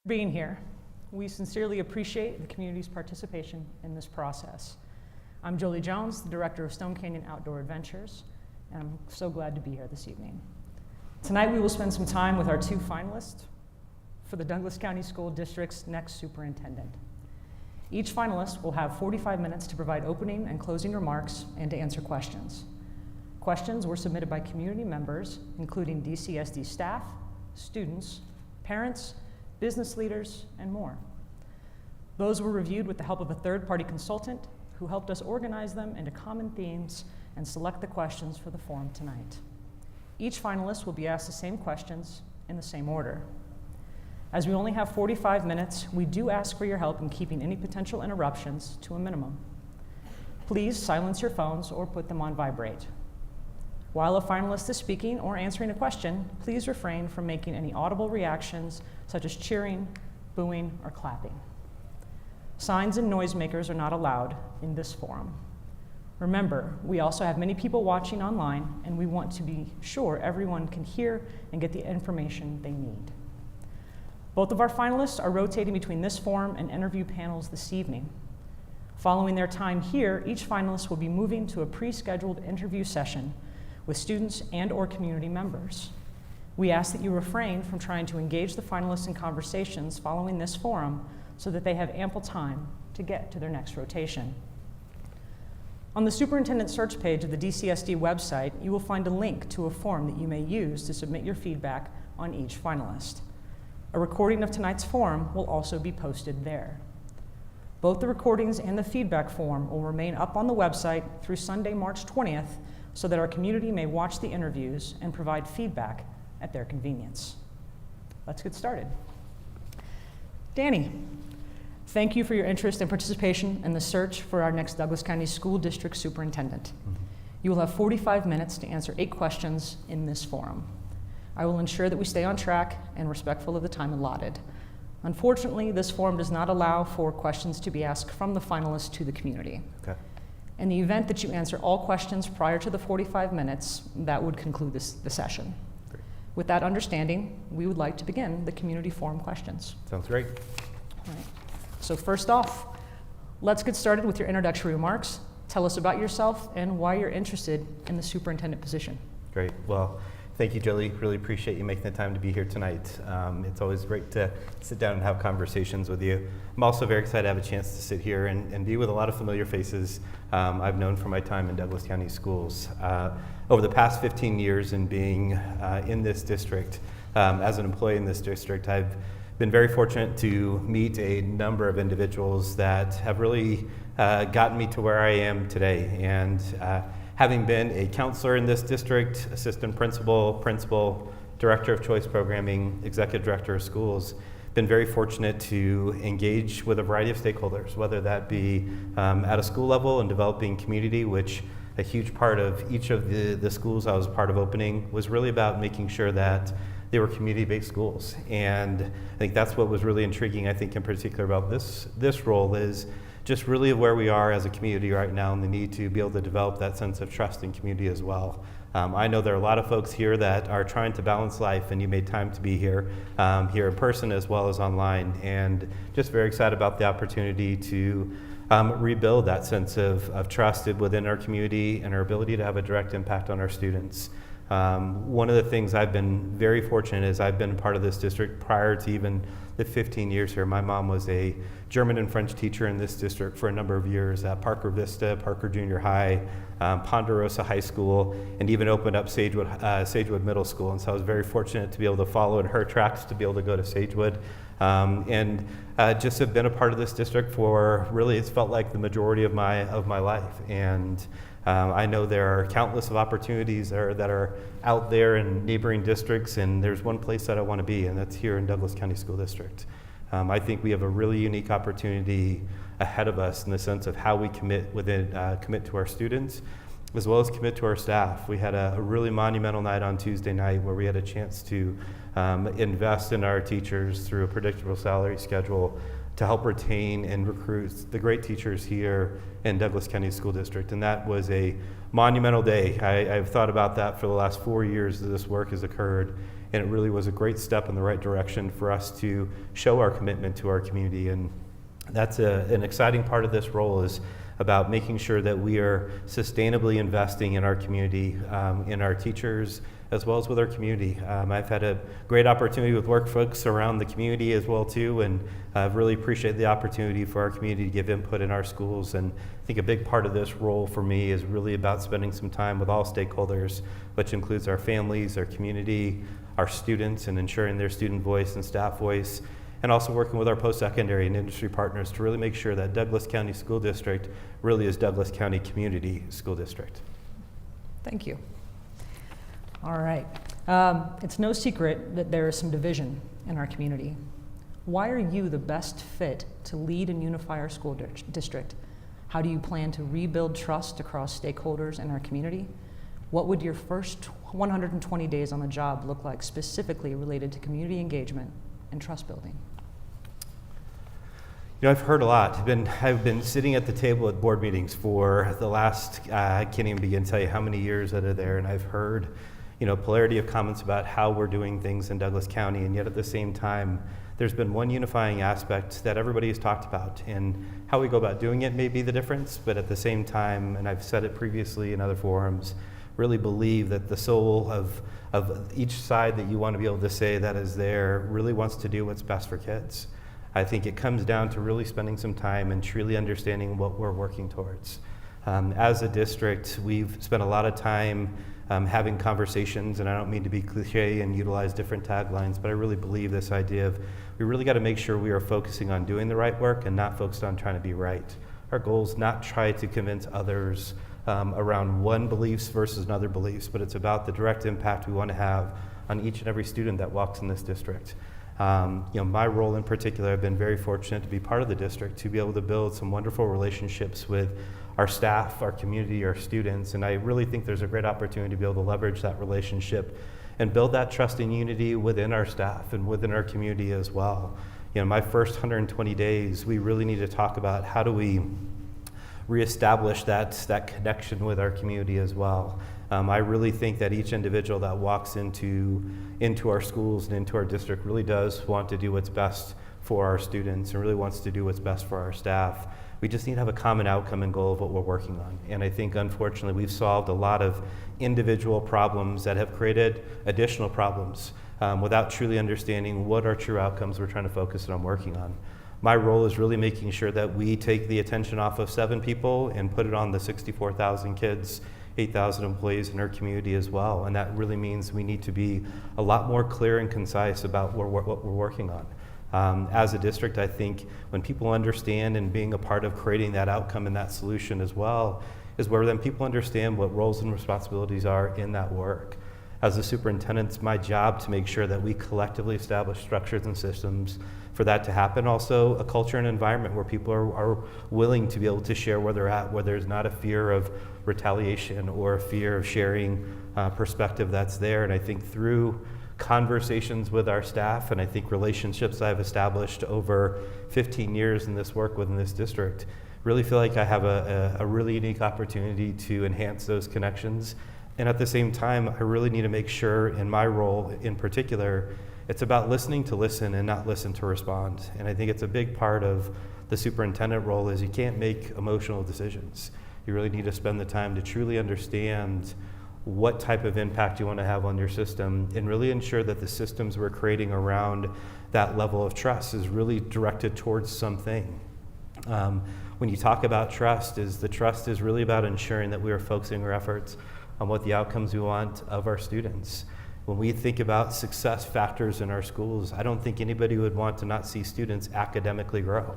Being here. We sincerely appreciate the community's participation in this process. I'm Jolie Jones, the Director of Stone Canyon Outdoor Adventures, and I'm so glad to be here this evening. Tonight we will spend some time with our two finalists for the Douglas County School District's next superintendent. Each finalist will have 45 minutes to provide opening and closing remarks and to answer questions. Questions were submitted by community members, including Dcsd staff, students, parents, business leaders, and more. Those were reviewed with the help of a third-party consultant who helped us organize them into common themes and select the questions for the forum tonight. Each finalist will be asked the same questions in the same order. As we only have 45 minutes, we do ask for your help in keeping any potential interruptions to a minimum. Please silence your phones or put them on vibrate. While a finalist is speaking or answering a question, please refrain from making any audible reactions such as cheering, booing, or clapping. Signs and noisemakers are not allowed in this forum. Remember, we also have many people watching online, and we want to be sure everyone can hear and get the information they need. Both of our finalists are rotating between this forum and interview panels this evening. Following their time here, each finalist will be moving to a pre-scheduled interview session with students and/or community members. We ask that you refrain from trying to engage the finalists in conversations following this forum so that they have ample time to get to their next rotation. On the superintendent search page of the Dcsd website, you will find a link to a form that you may use to submit your feedback on each finalist. A recording of tonight's forum will also be posted there. Both the recordings and the feedback form will remain up on the website through Sunday, March 20th, so that our community may watch the interviews and provide feedback at their convenience. Let's get started. Danny, thank you for your interest and participation in the search for our next Douglas County School District Superintendent. You will have 45 minutes to answer 8 questions in this forum. I will ensure that we stay on track and respectful of the time allotted. Unfortunately, this forum does not allow for questions to be asked from the finalists to the community. Okay. In the event that you answer all questions prior to the 45 minutes, that would conclude the session. Great. With that understanding, we would like to begin the community forum questions. Sounds great. All right. So first off, let's get started with your introductory remarks. Tell us about yourself and why you're interested in the superintendent position. Great. Well, thank you, Jolie. Really appreciate you making the time to be here tonight. It's always great to sit down and have conversations with you. I'm also very excited to have a chance to sit here and be with a lot of familiar faces I've known from my time in Douglas County Schools. Over the past 15 years in being in this district, as an employee in this district, I've been very fortunate to meet a number of individuals that have really gotten me to where I am today. And having been a counselor in this district, assistant principal, director of choice programming, executive director of schools, been very fortunate to engage with a variety of stakeholders, whether that be at a school level and developing community, which a huge part of each of the schools I was part of opening was really about making sure that they were community-based schools. And I think that's what was really intriguing, I think, in particular about this role is just really where we are as a community right now and the need to be able to develop that sense of trust in community as well. I know there are a lot of folks here that are trying to balance life, and you made time to be here, here in person as well as online, and just very excited about the opportunity to rebuild that sense of trust within our community and our ability to have a direct impact on our students. One of the things I've been very fortunate is I've been part of this district prior to even the 15 years here. My mom was a German and French teacher in this district for a number of years at Parker Vista, Parker Junior High, Ponderosa High School, and even opened up Sagewood Middle School. And so I was very fortunate to be able to follow in her tracks to be able to go to Sagewood. And just have been a part of this district for really, it's felt like the majority of my life. And I know there are countless of opportunities that are out there in neighboring districts, and there's one place that I want to be, and that's here in Douglas County School District. I think we have a really unique opportunity ahead of us in the sense of how we commit to our students, as well as commit to our staff. We had a really monumental night on Tuesday night where we had a chance to invest in our teachers through a predictable salary schedule to help retain and recruit the great teachers here in Douglas County School District. And that was a monumental day. I've thought about that for the last 4 years that this work has occurred. and it really was a great step in the right direction for us to show our commitment to our community. And that's an exciting part of this role, is about making sure that we are sustainably investing in our community, in our teachers, as well as with our community. I've had a great opportunity with work folks around the community as well too, and I really appreciate the opportunity for our community to give input in our schools. And I think a big part of this role for me is really about spending some time with all stakeholders, which includes our families, our community, our students, and ensuring their student voice and staff voice, and also working with our post-secondary and industry partners to really make sure that Douglas County School District really is Douglas County Community School District. Thank you. All right. It's no secret that there is some division in our community. Why are you the best fit to lead and unify our school district? How do you plan to rebuild trust across stakeholders in our community? What would your first 120 days on the job look like, specifically related to community engagement and trust building? You know, I've heard a lot. I've been sitting at the table at board meetings for the last, I can't even begin to tell you how many years that are there, and I've heard, you know, polarity of comments about how we're doing things in Douglas County, and yet at the same time, there's been one unifying aspect that everybody has talked about, and how we go about doing it may be the difference, but at the same time, and I've said it previously in other forums, really believe that the soul of each side that you want to be able to say that is there really wants to do what's best for kids. I think it comes down to really spending some time and truly understanding what we're working towards. As a district, we've spent a lot of time having conversations, and I don't mean to be cliche and utilize different taglines, but I really believe this idea of we really got to make sure we are focusing on doing the right work and not focused on trying to be right. Our goal is not try to convince others around one beliefs versus another beliefs, but it's about the direct impact we want to have on each and every student that walks in this district. You know, my role in particular, I've been very fortunate to be part of the district, to be able to build some wonderful relationships with our staff, our community, our students, and I really think there's a great opportunity to be able to leverage that relationship and build that trust and unity within our staff and within our community as well. You know, my first 120 days, we really need to talk about how do we reestablish that connection with our community as well. I really think that each individual that walks into our schools and into our district really does want to do what's best for our students and really wants to do what's best for our staff. We just need to have a common outcome and goal of what we're working on. And I think, unfortunately, we've solved a lot of individual problems that have created additional problems without truly understanding what are true outcomes we're trying to focus on working on. My role is really making sure that we take the attention off of 7 people and put it on the 64,000 kids, 8,000 employees in our community as well. And that really means we need to be a lot more clear and concise about what we're working on. As a district, I think when people understand and being a part of creating that outcome and that solution as well is where then people understand what roles and responsibilities are in that work. As a superintendent, it's my job to make sure that we collectively establish structures and systems for that to happen. Also, a culture and environment where people are willing to be able to share where they're at, where there's not a fear of retaliation or a fear of sharing perspective that's there. And I think through conversations with our staff, and I think relationships I've established over 15 years in this work within this district, really feel like I have a really unique opportunity to enhance those connections. And at the same time, I really need to make sure, in my role in particular, it's about listening to listen and not listen to respond. And I think it's a big part of the superintendent role is you can't make emotional decisions. You really need to spend the time to truly understand what type of impact you want to have on your system and really ensure that the systems we're creating around that level of trust is really directed towards something. When you talk about trust, the trust is really about ensuring that we are focusing our efforts on what the outcomes we want of our students. When we think about success factors in our schools, I don't think anybody would want to not see students academically grow.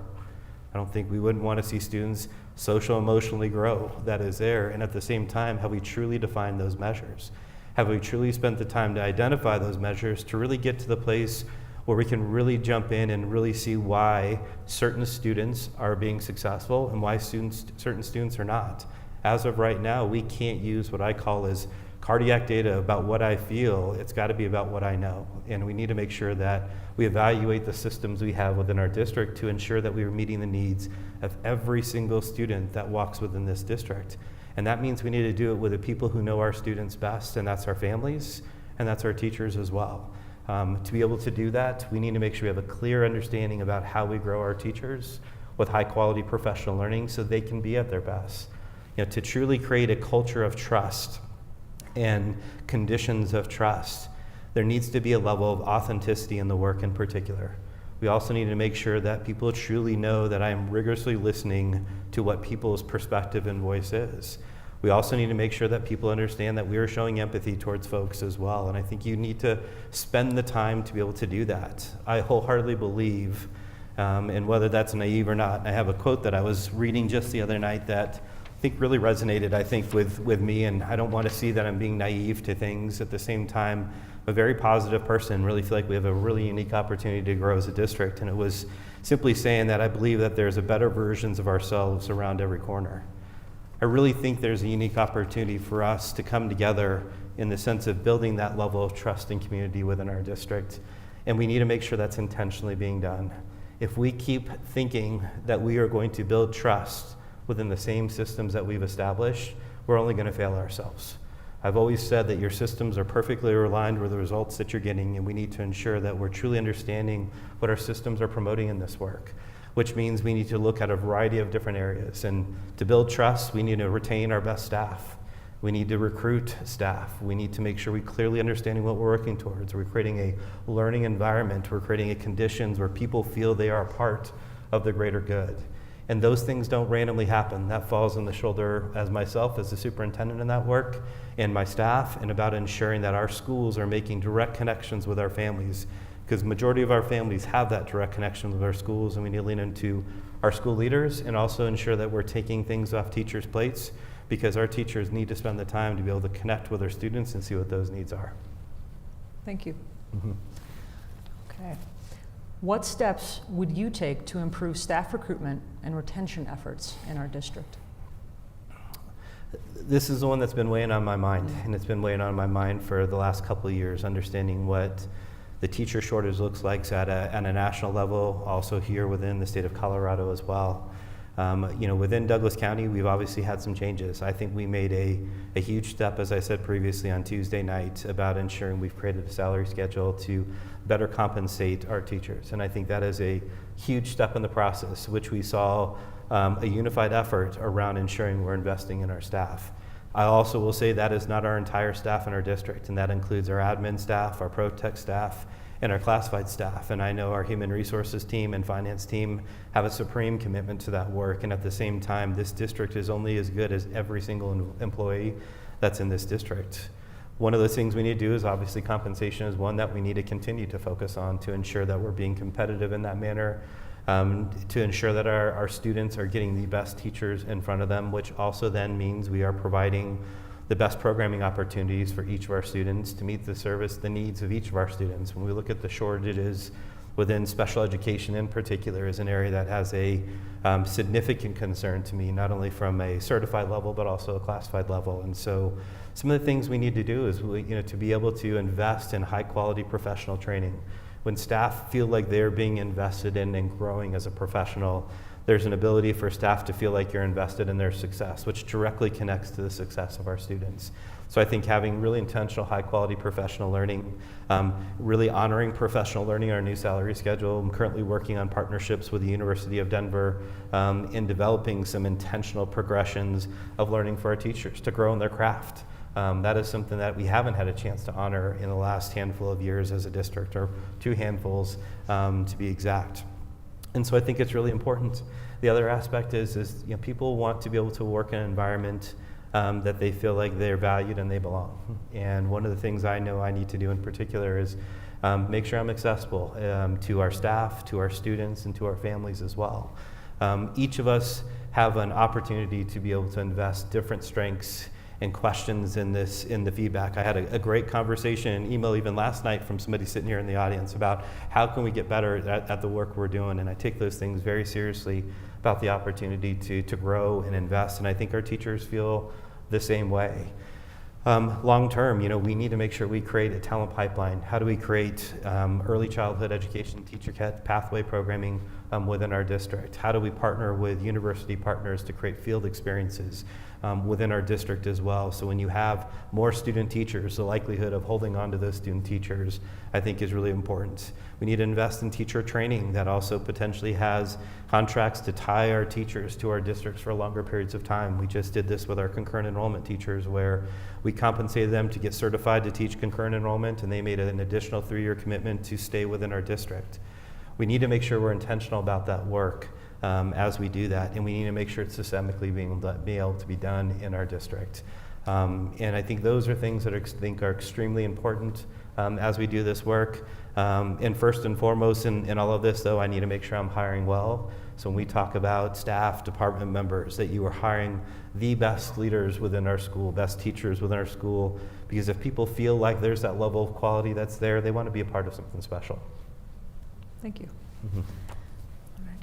I don't think we wouldn't want to see students social emotionally grow. That is there. And at the same time, have we truly defined those measures? Have we truly spent the time to identify those measures to really get to the place where we can really jump in and really see why certain students are being successful and why certain students are not? As of right now, we can't use what I call as cardiac data about what I feel. It's got to be about what I know. And we need to make sure that we evaluate the systems we have within our district to ensure that we are meeting the needs of every single student that walks within this district. And that means we need to do it with the people who know our students best, and that's our families, and that's our teachers as well. To be able to do that, we need to make sure we have a clear understanding about how we grow our teachers with high quality professional learning so they can be at their best. To truly create a culture of trust and conditions of trust, there needs to be a level of authenticity in the work in particular. We also need to make sure that people truly know that I am rigorously listening to what people's perspective and voice is. We also need to make sure that people understand that we are showing empathy towards folks as well. And I think you need to spend the time to be able to do that. I wholeheartedly believe, and whether that's naive or not, I have a quote that I was reading just the other night that I think really resonated, with me, and I don't want to see that I'm being naive to things. At the same time, I'm a very positive person, really feel like we have a really unique opportunity to grow as a district, and it was simply saying that I believe that there's a better versions of ourselves around every corner. I really think there's a unique opportunity for us to come together in the sense of building that level of trust and community within our district, and we need to make sure that's intentionally being done. If we keep thinking that we are going to build trust within the same systems that we've established, we're only going to fail ourselves. I've always said that your systems are perfectly aligned with the results that you're getting, and we need to ensure that we're truly understanding what our systems are promoting in this work, which means we need to look at a variety of different areas. And to build trust, we need to retain our best staff. We need to recruit staff. We need to make sure we clearly understanding what we're working towards. We're creating a learning environment. We're creating a conditions where people feel they are a part of the greater good. And those things don't randomly happen. That falls on the shoulder as myself, as the superintendent in that work, and my staff, and about ensuring that our schools are making direct connections with our families, because the majority of our families have that direct connection with our schools, and we need to lean into our school leaders and also ensure that we're taking things off teachers' plates, because our teachers need to spend the time to be able to connect with our students and see what those needs are. Thank you. Mm-hmm. Okay. What steps would you take to improve staff recruitment and retention efforts in our district? This is the one that's been weighing on my mind, and it's been weighing on my mind for the last couple of years, understanding what the teacher shortage looks like at a national level, also here within the state of Colorado as well. Within Douglas County, we've obviously had some changes. I think we made a huge step, as I said previously on Tuesday night, about ensuring we've created a salary schedule to better compensate our teachers. And I think that is a huge step in the process, which we saw a unified effort around ensuring we're investing in our staff. I also will say that is not our entire staff in our district, and that includes our admin staff, our pro-tech staff, and our classified staff. And I know our human resources team and finance team have a supreme commitment to that work. And at the same time, this district is only as good as every single employee that's in this district. One of those things we need to do is obviously compensation is one that we need to continue to focus on to ensure that we're being competitive in that manner, to ensure that our students are getting the best teachers in front of them, which also then means we are providing the best programming opportunities for each of our students to meet the needs of each of our students. When we look at the shortages within special education in particular is an area that has a significant concern to me, not only from a certified level, but also a classified level. And so some of the things we need to do is to be able to invest in high quality professional training. When staff feel like they're being invested in and growing as a professional, there's an ability for staff to feel like you're invested in their success, which directly connects to the success of our students. So I think having really intentional, high quality professional learning, really honoring professional learning in our new salary schedule. I'm currently working on partnerships with the University of Denver in developing some intentional progressions of learning for our teachers to grow in their craft. That is something that we haven't had a chance to honor in the last handful of years as a district, or two handfuls to be exact. And so I think it's really important. The other aspect is people want to be able to work in an environment that they feel like they're valued and they belong. And one of the things I know I need to do in particular is make sure I'm accessible to our staff, to our students, and to our families as well. Each of us have an opportunity to be able to invest different strengths and questions in the feedback. I had a great conversation and email even last night from somebody sitting here in the audience about how can we get better at the work we're doing, and I take those things very seriously about the opportunity to grow and invest, and I think our teachers feel the same way. Long term, we need to make sure we create a talent pipeline. How do we create early childhood education, teacher pathway programming within our district? How do we partner with university partners to create field experiences within our district as well? So when you have more student teachers, the likelihood of holding on to those student teachers, I think, is really important. We need to invest in teacher training that also potentially has contracts to tie our teachers to our districts for longer periods of time. We just did this with our concurrent enrollment teachers, where we compensated them to get certified to teach concurrent enrollment, and they made an additional 3-year commitment to stay within our district. We need to make sure we're intentional about that work as we do that, and we need to make sure it's systemically being able to be done in our district. And I think those are things that are extremely important as we do this work. And first and foremost in all of this, though, I need to make sure I'm hiring well. So when we talk about staff, department members, that you are hiring the best leaders within our school, best teachers within our school, because if people feel like there's that level of quality that's there, they want to be a part of something special. Thank you. Mm-hmm. All right.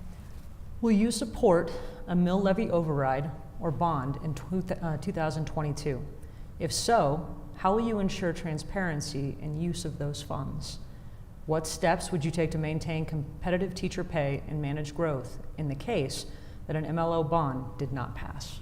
Will you support a mill levy override or bond in 2022? If so, how will you ensure transparency and use of those funds? What steps would you take to maintain competitive teacher pay and manage growth in the case that an MLO bond did not pass?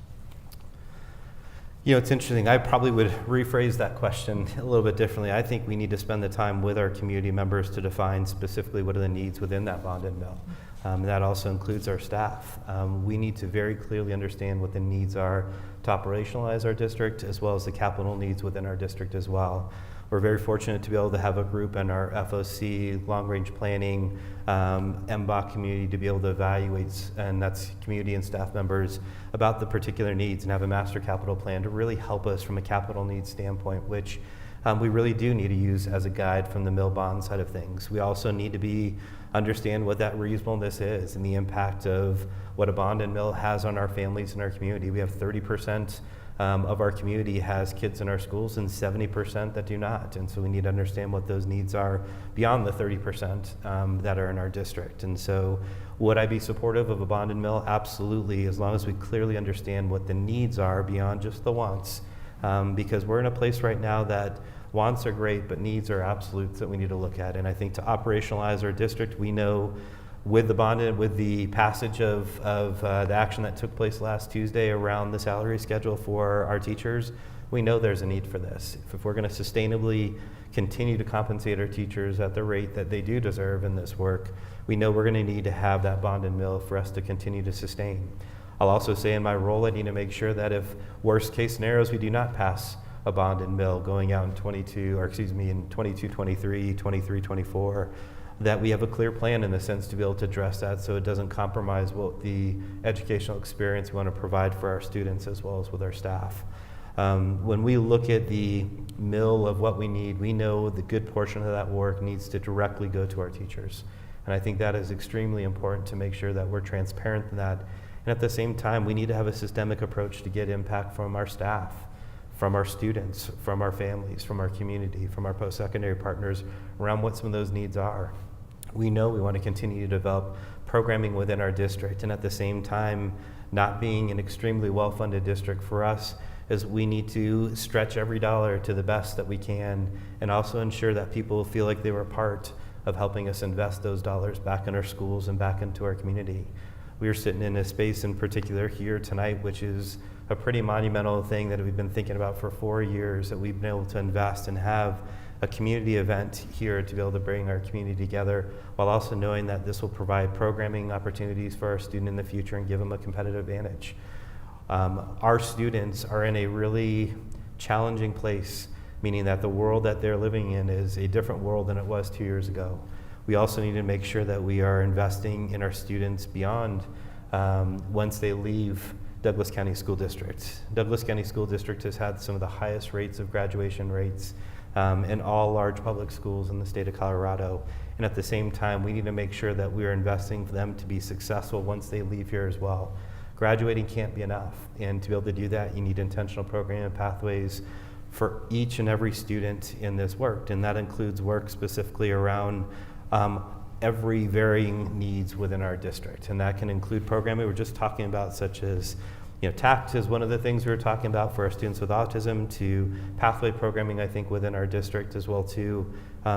It's interesting. I probably would rephrase that question a little bit differently. I think we need to spend the time with our community members to define specifically what are the needs within that bond and mill. That also includes our staff. We need to very clearly understand what the needs are to operationalize our district, as well as the capital needs within our district as well. We're very fortunate to be able to have a group in our FOC, long-range planning, MBOC community to be able to evaluate, and that's community and staff members, about the particular needs and have a master capital plan to really help us from a capital needs standpoint, which we really do need to use as a guide from the mill bond side of things. We also need to understand what that reasonableness is and the impact of what a bond and mill has on our families and our community. We have 30% of our community has kids in our schools and 70% that do not. And so we need to understand what those needs are beyond the 30% that are in our district. And so would I be supportive of a bond and mill? Absolutely, as long as we clearly understand what the needs are beyond just the wants. Because we're in a place right now that wants are great, but needs are absolutes that we need to look at. And I think to operationalize our district, we know with the bond and with the passage of the action that took place last Tuesday around the salary schedule for our teachers, we know there's a need for this. If we're going to sustainably continue to compensate our teachers at the rate that they do deserve in this work, we know we're going to need to have that bond and mill for us to continue to sustain. I'll also say in my role, I need to make sure that if worst case scenarios, we do not pass a bond and mill going out in 22, 23, 24, that we have a clear plan in the sense to be able to address that so it doesn't compromise what the educational experience we want to provide for our students as well as with our staff. When we look at the mill of what we need, we know the good portion of that work needs to directly go to our teachers. And I think that is extremely important to make sure that we're transparent in that. And at the same time, we need to have a systemic approach to get impact from our staff, from our students, from our families, from our community, from our post-secondary partners around what some of those needs are. We know we want to continue to develop programming within our district, and at the same time, not being an extremely well-funded district for us, is we need to stretch every dollar to the best that we can and also ensure that people feel like they were part of helping us invest those dollars back in our schools and back into our community. We are sitting in a space in particular here tonight, which is a pretty monumental thing that we've been thinking about for 4 years, that we've been able to invest and have a community event here to be able to bring our community together, while also knowing that this will provide programming opportunities for our student in the future and give them a competitive advantage. Our students are in a really challenging place, meaning that the world that they're living in is a different world than it was 2 years ago. We also need to make sure that we are investing in our students beyond once they leave Douglas County School District. Douglas County School District has had some of the highest rates of graduation rates in all large public schools in the state of Colorado. And at the same time, we need to make sure that we are investing for them to be successful once they leave here as well. Graduating can't be enough. And to be able to do that, you need intentional program and pathways for each and every student in this work. And that includes work specifically around every varying needs within our district. And that can include programming we were just talking about, such as TACT is one of the things we were talking about for our students with autism, to pathway programming, I think, within our district as well, too,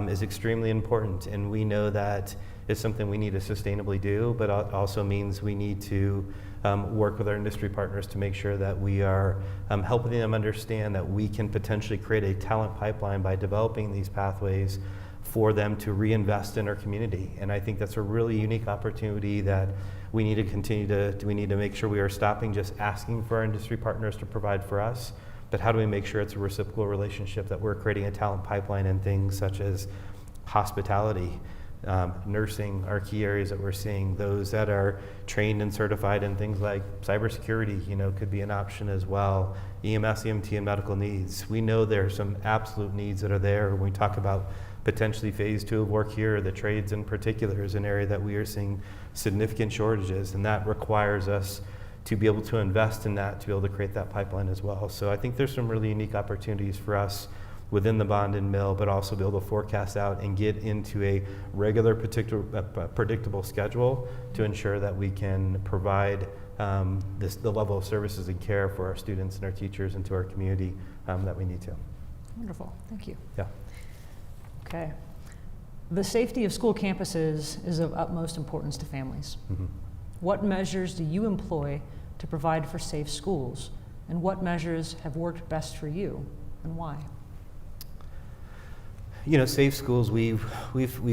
is extremely important. And we know that it's something we need to sustainably do, but it also means we need to work with our industry partners to make sure that we are helping them understand that we can potentially create a talent pipeline by developing these pathways for them to reinvest in our community. And I think that's a really unique opportunity that we need to continue we need to make sure we are stopping just asking for our industry partners to provide for us, but how do we make sure it's a reciprocal relationship, that we're creating a talent pipeline in things such as hospitality, nursing are key areas that we're seeing. Those that are trained and certified in things like cybersecurity, could be an option as well. EMS, EMT, and medical needs. We know there are some absolute needs that are there. When we talk about potentially phase 2 of work here, the trades in particular is an area that we are seeing significant shortages, and that requires us to be able to invest in that, to be able to create that pipeline as well. So I think there's some really unique opportunities for us within the bond and mill, but also be able to forecast out and get into a regular, predictable schedule to ensure that we can provide the level of services and care for our students and our teachers and to our community that we need to. Wonderful, thank you. Yeah. Okay. The safety of school campuses is of utmost importance to families. Mm-hmm. What measures do you employ to provide for safe schools? And what measures have worked best for you, and why? Safe schools, we've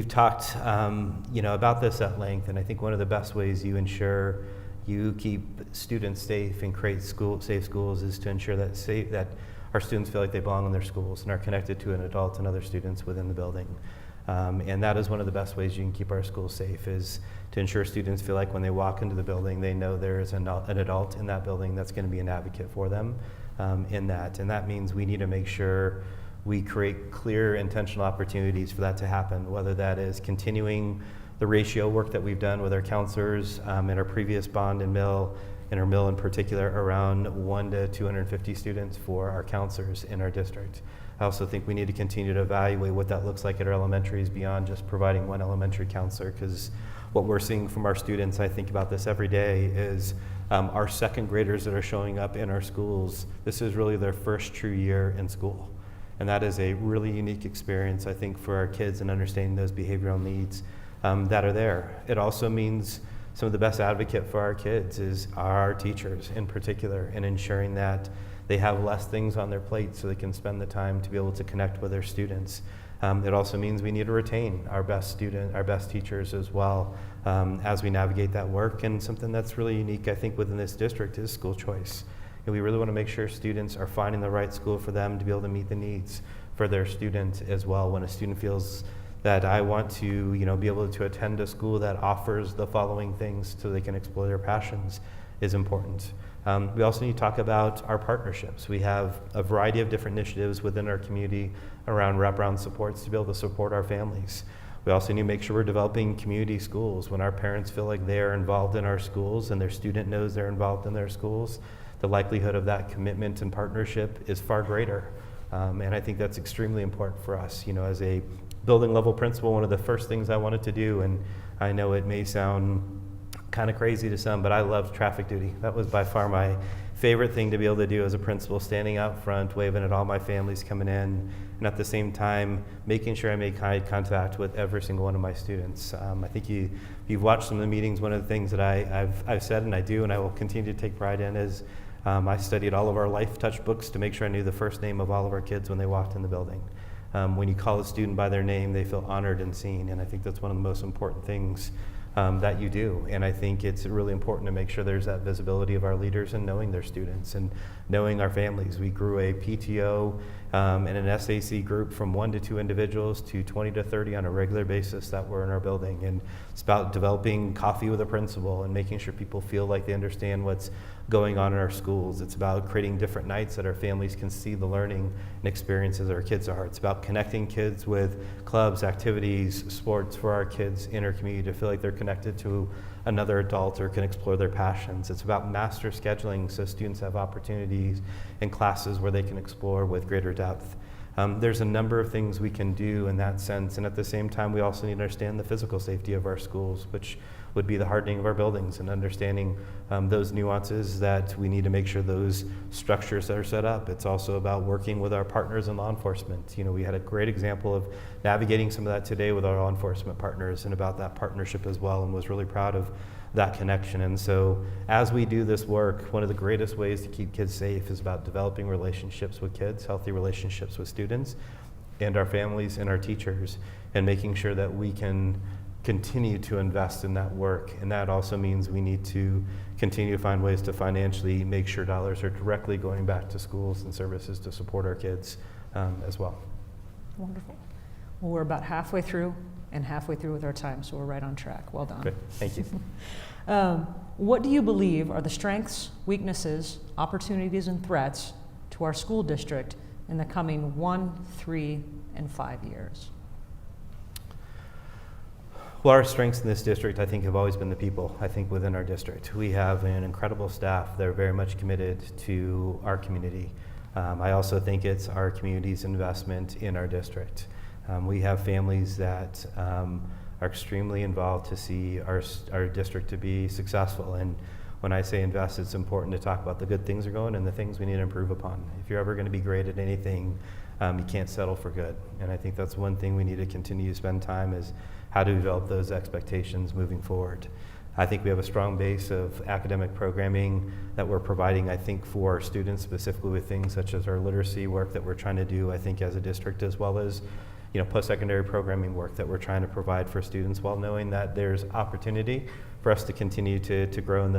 talked about this at length, and I think one of the best ways you ensure you keep students safe and create safe schools is to ensure that our students feel like they belong in their schools and are connected to an adult and other students within the building. And that is one of the best ways you can keep our schools safe, is to ensure students feel like when they walk into the building, they know there is an adult in that building that's going to be an advocate for them in that. And that means we need to make sure we create clear, intentional opportunities for that to happen, whether that is continuing the ratio work that we've done with our counselors in our previous bond and mill, in our mill in particular, around 1 to 250 students for our counselors in our district. I also think we need to continue to evaluate what that looks like at our elementaries beyond just providing one elementary counselor, because what we're seeing from our students, I think about this every day, is our second graders that are showing up in our schools, this is really their first true year in school. And that is a really unique experience, I think, for our kids in understanding those behavioral needs that are there. It also means some of the best advocate for our kids is our teachers in particular, and ensuring that they have less things on their plate so they can spend the time to be able to connect with their students. It also means we need to retain our best teachers as well as we navigate that work. And something that's really unique, I think, within this district is school choice. And we really want to make sure students are finding the right school for them to be able to meet the needs for their student as well. When a student feels that I want to, be able to attend a school that offers the following things so they can explore their passions is important. We also need to talk about our partnerships. We have a variety of different initiatives within our community around wraparound supports to be able to support our families. We also need to make sure we're developing community schools. When our parents feel like they're involved in our schools and their student knows they're involved in their schools, the likelihood of that commitment and partnership is far greater. And I think that's extremely important for us. As a building level principal, one of the first things I wanted to do, and I know it may sound kind of crazy to some, but I loved traffic duty. That was by far my favorite thing to be able to do as a principal, standing out front, waving at all my families coming in, and at the same time, making sure I make eye contact with every single one of my students. I think you've watched some of the meetings. One of the things that I've said and I do, and I will continue to take pride in, is I studied all of our Life Touch books to make sure I knew the first name of all of our kids when they walked in the building. When you call a student by their name, they feel honored and seen, and I think that's one of the most important things that you do. And I think it's really important to make sure there's that visibility of our leaders and knowing their students and knowing our families. We grew a PTO and an SAC group from 1 to 2 individuals to 20 to 30 on a regular basis that were in our building. And it's about developing coffee with a principal and making sure people feel like they understand what's going on in our schools. It's about creating different nights that our families can see the learning and experiences our kids are. It's about connecting kids with clubs, activities, sports for our kids in our community to feel like they're connected to another adult or can explore their passions. It's about master scheduling so students have opportunities in classes where they can explore with greater depth. There's a number of things we can do in that sense, and at the same time we also need to understand the physical safety of our schools, which would be the hardening of our buildings and understanding those nuances that we need to make sure those structures are set up. It's also about working with our partners in law enforcement. You know, we had a great example of navigating some of that today with our law enforcement partners and about that partnership as well, and was really proud of that connection. And so as we do this work, one of the greatest ways to keep kids safe is about developing relationships with kids, healthy relationships with students and our families and our teachers, and making sure that we can continue to invest in that work. And that also means we need to continue to find ways to financially make sure dollars are directly going back to schools and services to support our kids as well. Wonderful. Well, we're about halfway through with our time, so we're right on track. Well done. Good, thank you. What do you believe are the strengths, weaknesses, opportunities, and threats to our school district in the coming 1, 3, and 5 years? Well, our strengths in this district, I think, have always been the people, I think, within our district. We have an incredible staff that are very much committed to our community. I also think it's our community's investment in our district. We have families that are extremely involved to see our district to be successful. And when I say invest, it's important to talk about the good things are going and the things we need to improve upon. If you're ever going to be great at anything, you can't settle for good. And I think that's one thing we need to continue to spend time is how to develop those expectations moving forward. I think we have a strong base of academic programming that we're providing, I think, for our students, specifically with things such as our literacy work that we're trying to do, I think, as a district, as well as post-secondary programming work that we're trying to provide for students, while knowing that there's opportunity for us to continue to grow in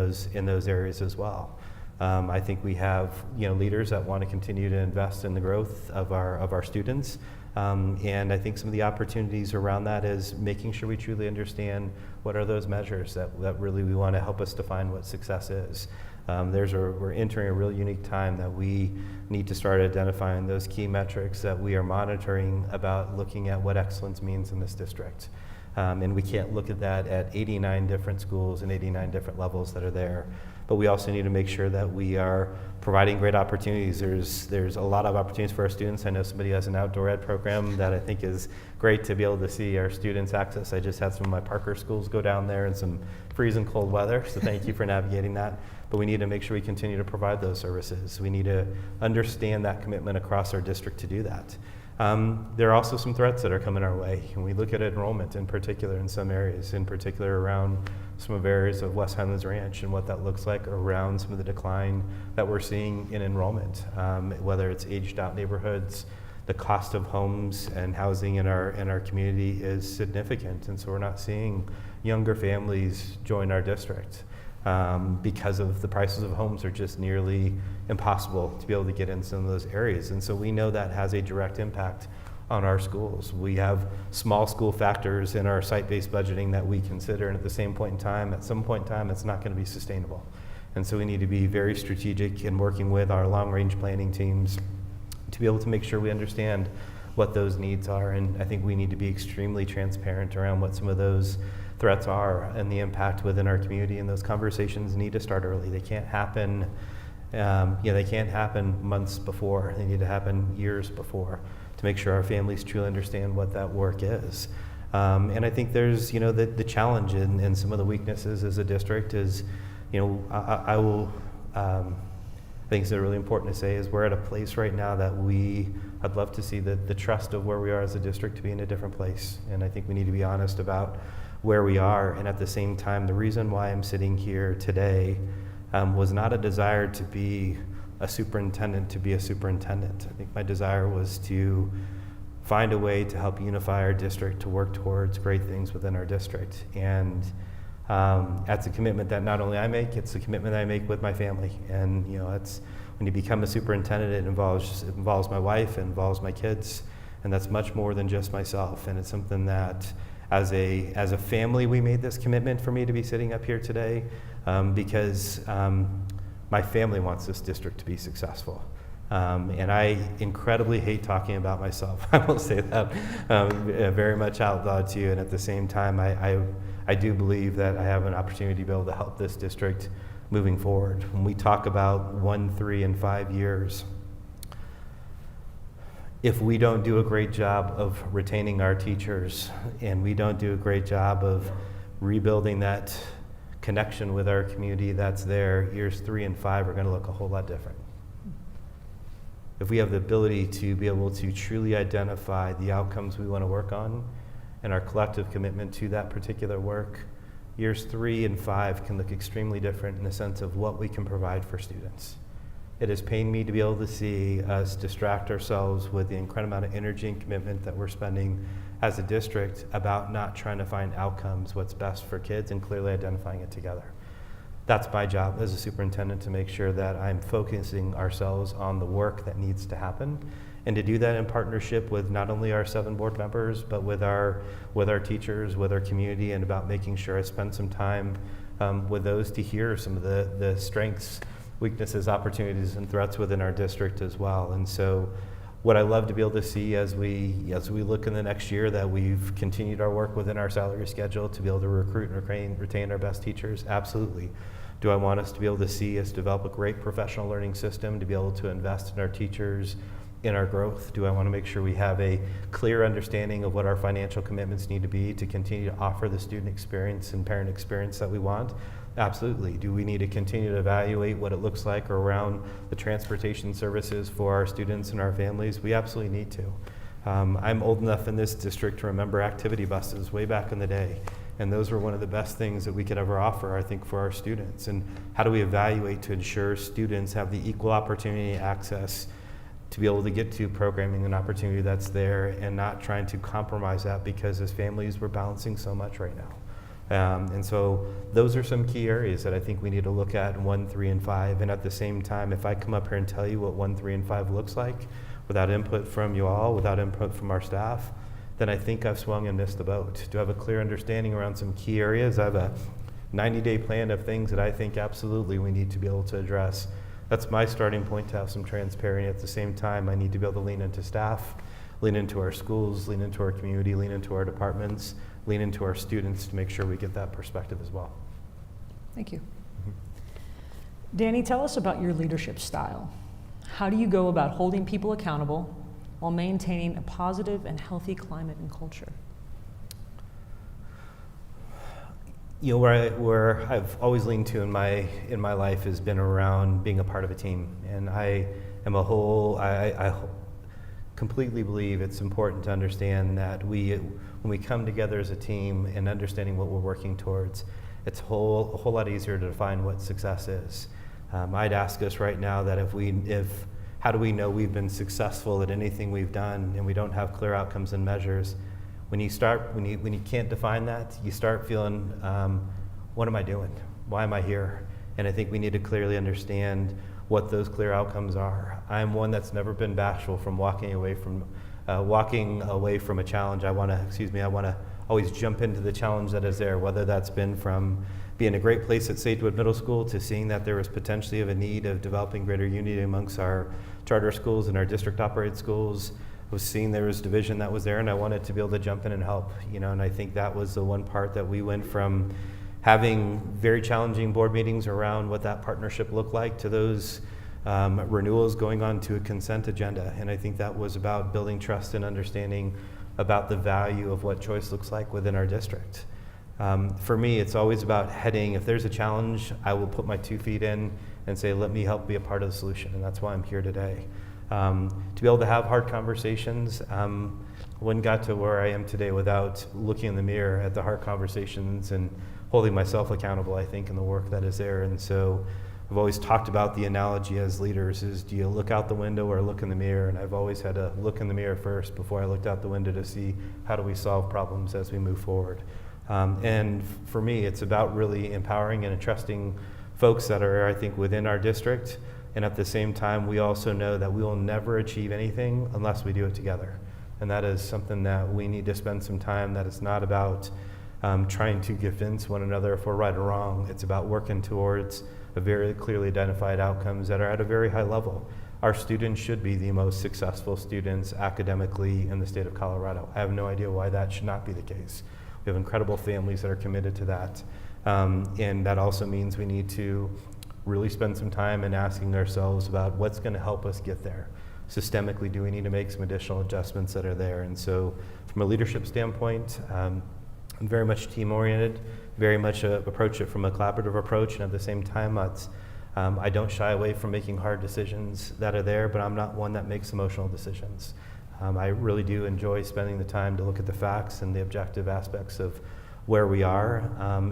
those areas as well. I think we have leaders that want to continue to invest in the growth of our students. And I think some of the opportunities around that is making sure we truly understand what are those measures that really we want to help us define what success is. We're entering a real unique time that we need to start identifying those key metrics that we are monitoring about looking at what excellence means in this district. And we can't look at that at 89 different schools and 89 different levels that are there. But we also need to make sure that we are providing great opportunities. There's a lot of opportunities for our students. I know somebody has an outdoor ed program that I think is great to be able to see our students access. I just had some of my Parker schools go down there in some freezing cold weather, so thank you for navigating that. But we need to make sure we continue to provide those services. We need to understand that commitment across our district to do that. There are also some threats that are coming our way, and we look at enrollment in particular in some areas, in particular around some of areas of West Highlands Ranch and what that looks like around some of the decline that we're seeing in enrollment, whether it's aged out neighborhoods. The cost of homes and housing in our community is significant, and so we're not seeing younger families join our district because of the prices of homes are just nearly impossible to be able to get in some of those areas. And so we know that has a direct impact on our schools. We have small school factors in our site-based budgeting that we consider, and at the same point in time, at some point in time, it's not going to be sustainable. And so we need to be very strategic in working with our long-range planning teams to be able to make sure we understand what those needs are. And I think we need to be extremely transparent around what some of those threats are and the impact within our community. And those conversations need to start early. They can't happen. They can't happen months before. They need to happen years before to make sure our families truly understand what that work is. And I think there's, the challenge and some of the weaknesses as a district is, things that are really important to say is we're at a place right now that I'd love to see the trust of where we are as a district to be in a different place. And I think we need to be honest about where we are. And at the same time, the reason why I'm sitting here today was not a desire to be a superintendent to be a superintendent. I think my desire was to find a way to help unify our district to work towards great things within our district. And that's a commitment that not only I make, it's a commitment that I make with my family. And it's when you become a superintendent, it involves my wife, it involves my kids, and that's much more than just myself. And it's something that as a family, we made this commitment for me to be sitting up here today because my family wants this district to be successful. And I incredibly hate talking about myself. I will say that very much out loud to you. And at the same time, I do believe that I have an opportunity to be able to help this district moving forward. When we talk about 1, 3, and 5 years, if we don't do a great job of retaining our teachers and we don't do a great job of rebuilding that connection with our community that's there, years 3 and 5 are going to look a whole lot different. If we have the ability to be able to truly identify the outcomes we want to work on and our collective commitment to that particular work, years 3 and 5 can look extremely different in the sense of what we can provide for students. It has pained me to be able to see us distract ourselves with the incredible amount of energy and commitment that we're spending as a district about not trying to find outcomes, what's best for kids, and clearly identifying it together. That's my job as a superintendent, to make sure that I'm focusing ourselves on the work that needs to happen, and to do that in partnership with not only our 7 board members, but with our teachers, with our community, and about making sure I spend some time with those to hear some of the strengths, weaknesses, opportunities, and threats within our district as well. And so what I love to be able to see as we look in the next year, that we've continued our work within our salary schedule to be able to recruit and retain our best teachers, absolutely. Do I want us to be able to see us develop a great professional learning system to be able to invest in our teachers, in our growth? Do I want to make sure we have a clear understanding of what our financial commitments need to be to continue to offer the student experience and parent experience that we want? Absolutely. Do we need to continue to evaluate what it looks like around the transportation services for our students and our families? We absolutely need to. I'm old enough in this district to remember activity buses way back in the day, and those were one of the best things that we could ever offer, I think, for our students. And how do we evaluate to ensure students have the equal opportunity access to be able to get to programming and opportunity that's there, and not trying to compromise that because as families we're balancing so much right now. And so those are some key areas that I think we need to look at in 1, 3, and 5. And at the same time, if I come up here and tell you what 1, 3, and 5 looks like without input from you all, without input from our staff, then I think I've swung and missed the boat. Do I have a clear understanding around some key areas? I have a 90-day plan of things that I think absolutely we need to be able to address. That's my starting point, to have some transparency. At the same time, I need to be able to lean into staff, lean into our schools, lean into our community, lean into our departments, lean into our students to make sure we get that perspective as well. Thank you. Danny, tell us about your leadership style. How do you go about holding people accountable while maintaining a positive and healthy climate and culture? You know, where I've always leaned to in my life has been around being a part of a team, and I completely believe it's important to understand that when we come together as a team and understanding what we're working towards, it's a whole lot easier to define what success is. I'd ask us right now that how do we know we've been successful at anything we've done and we don't have clear outcomes and measures? When you can't define that, you start feeling, what am I doing? Why am I here? And I think we need to clearly understand what those clear outcomes are. I'm one that's never been bashful from walking away from a challenge. I want to always jump into the challenge that is there, whether that's been from being a great place at Sagewood Middle School to seeing that there was potentially of a need of developing greater unity amongst our charter schools and our district operated schools. I was seeing there was division that was there, and I wanted to be able to jump in and help, and I think that was the one part that we went from having very challenging board meetings around what that partnership looked like to those renewals going on to a consent agenda. And I think that was about building trust and understanding about the value of what choice looks like within our district. For me, it's always about if there's a challenge, I will put my 2 feet in and say, let me help be a part of the solution. And that's why I'm here today. To be able to have hard conversations, wouldn't got to where I am today without looking in the mirror at the hard conversations and holding myself accountable, I think, in the work that is there. And so I've always talked about the analogy as leaders is, do you look out the window or look in the mirror? And I've always had to look in the mirror first before I looked out the window to see how do we solve problems as we move forward. And for me, it's about really empowering and entrusting folks that are, I think, within our district. And at the same time, we also know that we will never achieve anything unless we do it together. And that is something that we need to spend some time, that it's not about trying to convince one another if we're right or wrong. It's about working towards a very clearly identified outcomes that are at a very high level. Our students should be the most successful students academically in the state of Colorado. I have no idea why that should not be the case. We have incredible families that are committed to that. And that also means we need to really spend some time in asking ourselves about what's going to help us get there. Systemically, do we need to make some additional adjustments that are there? And so from a leadership standpoint, I'm very much team-oriented, very much approach it from a collaborative approach, and at the same time, I don't shy away from making hard decisions that are there, but I'm not one that makes emotional decisions. I really do enjoy spending the time to look at the facts and the objective aspects of where we are,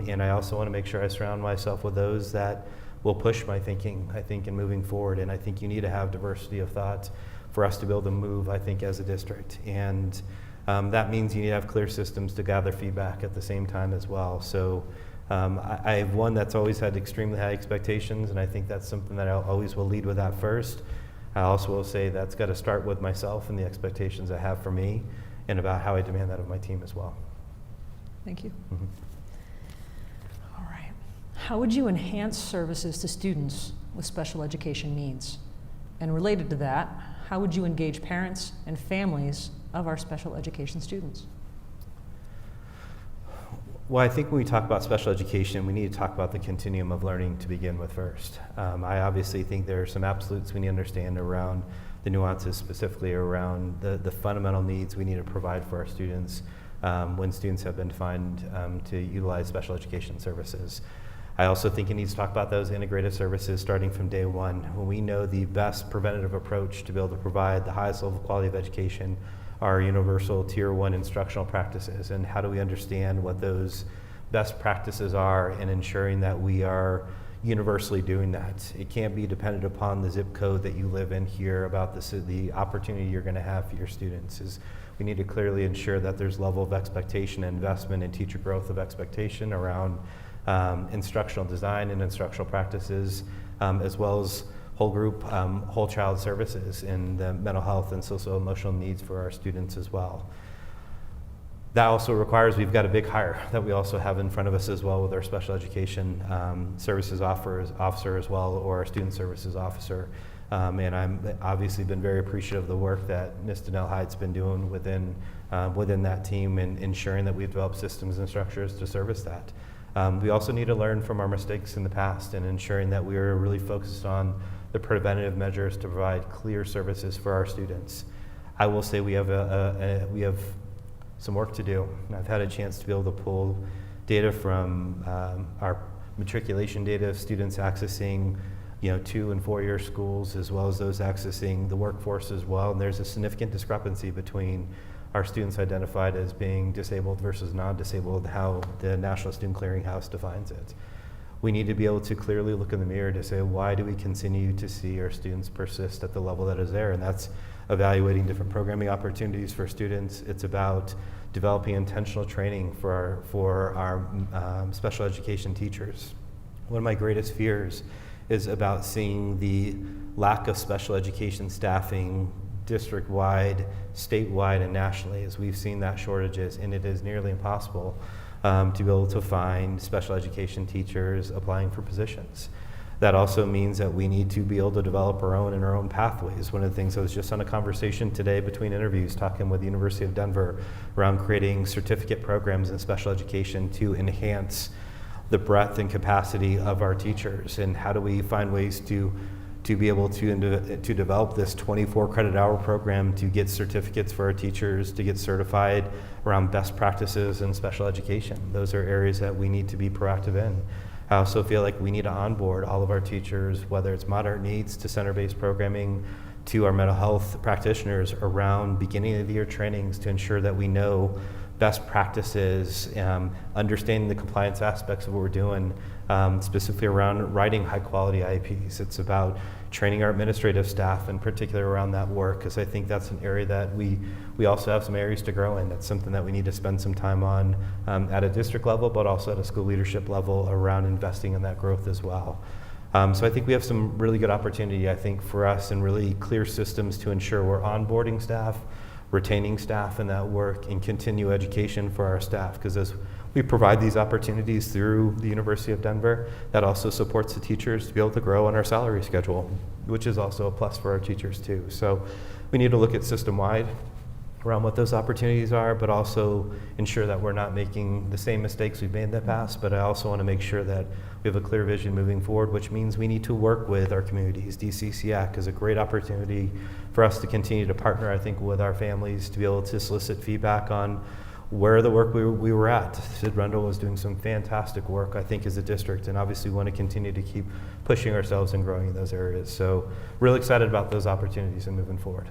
and I also want to make sure I surround myself with those that will push my thinking, I think, in moving forward, and I think you need to have diversity of thought for us to be able to move, I think, as a district. And that means you need to have clear systems to gather feedback at the same time as well. So I have one that's always had extremely high expectations, and I think that's something that I always will lead with that first. I also will say that's got to start with myself and the expectations I have for me and about how I demand that of my team as well. Thank you. Mm-hmm. All right. How would you enhance services to students with special education needs? And related to that, how would you engage parents and families of our special education students? Well, I think when we talk about special education, we need to talk about the continuum of learning to begin with first. I obviously think there are some absolutes we need to understand around the nuances, specifically around the fundamental needs we need to provide for our students when students have been defined to utilize special education services. I also think it needs to talk about those integrated services starting from day one, when we know the best preventative approach to be able to provide the highest level of quality of education are universal Tier 1 instructional practices, and how do we understand what those best practices are and ensuring that we are universally doing that. It can't be dependent upon the zip code that you live in here about the opportunity you're going to have for your students. We need to clearly ensure that there's level of expectation and investment in teacher growth of expectation around instructional design and instructional practices, as well as whole group, whole child services and the mental health and social emotional needs for our students as well. That also requires, we've got a big hire that we also have in front of us as well with our special education services officer as well, or our student services officer. And I'm obviously been very appreciative of the work that Ms. Danelle Hyde's been doing within that team and ensuring that we've developed systems and structures to service that. We also need to learn from our mistakes in the past and ensuring that we are really focused on the preventative measures to provide clear services for our students. I will say we have some work to do. I've had a chance to be able to pull data from our matriculation data of students accessing 2 and 4 year schools, as well as those accessing the workforce as well. And there's a significant discrepancy between our students identified as being disabled versus non-disabled, how the National Student Clearinghouse defines it. We need to be able to clearly look in the mirror to say, why do we continue to see our students persist at the level that is there? And that's evaluating different programming opportunities for students. It's about developing intentional training for our special education teachers. One of my greatest fears is about seeing the lack of special education staffing district-wide, statewide, and nationally, as we've seen that shortages, and it is nearly impossible to be able to find special education teachers applying for positions. That also means that we need to be able to develop our own pathways. One of the things, I was just on a conversation today between interviews talking with the University of Denver around creating certificate programs in special education to enhance the breadth and capacity of our teachers, and how do we find ways to be able to develop this 24 credit hour program to get certificates for our teachers, to get certified around best practices in special education. Those are areas that we need to be proactive in. I also feel like we need to onboard all of our teachers, whether it's moderate needs to center-based programming, to our mental health practitioners around beginning of the year trainings to ensure that we know best practices, understanding the compliance aspects of what we're doing, specifically around writing high quality IEPs. It's about training our administrative staff in particular around that work, because I think that's an area that we also have some areas to grow in. That's something that we need to spend some time on at a district level, but also at a school leadership level around investing in that growth as well. So I think we have some really good opportunity, I think, for us, and really clear systems to ensure we're onboarding staff, retaining staff in that work, and continue education for our staff, because as we provide these opportunities through the University of Denver, that also supports the teachers to be able to grow on our salary schedule, which is also a plus for our teachers too. So we need to look at system-wide around what those opportunities are, but also ensure that we're not making the same mistakes we've made in the past. But I also want to make sure that we have a clear vision moving forward, which means we need to work with our communities. DCCAC is a great opportunity for us to continue to partner, I think, with our families to be able to solicit feedback on where the work we were at. Sid Rendell was doing some fantastic work, I think, as a district, and obviously want to continue to keep pushing ourselves and growing in those areas. So really excited about those opportunities and moving forward.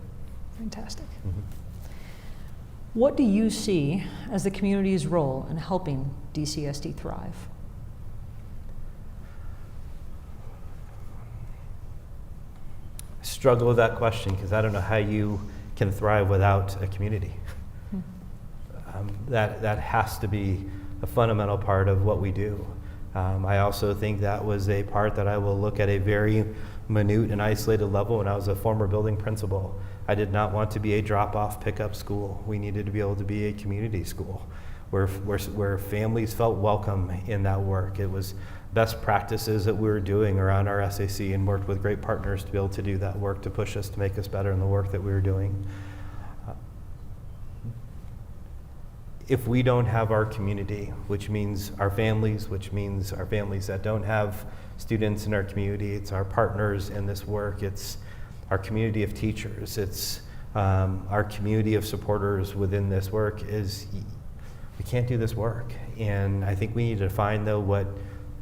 Fantastic. Mm-hmm. What do you see as the community's role in helping DCSD thrive? I struggle with that question because I don't know how you can thrive without a community. That has to be a fundamental part of what we do. I also think that was a part that I will look at a very minute and isolated level. When I was a former building principal, I did not want to be a drop-off pickup school. We needed to be able to be a community school where families felt welcome in that work. It was best practices that we were doing around our SAC, and worked with great partners to be able to do that work, to push us, to make us better in the work that we were doing. If we don't have our community, which means our families, which means our families that don't have students in our community, it's our partners in this work, it's our community of teachers, it's our community of supporters within this work, we can't do this work. And I think we need to define, though, what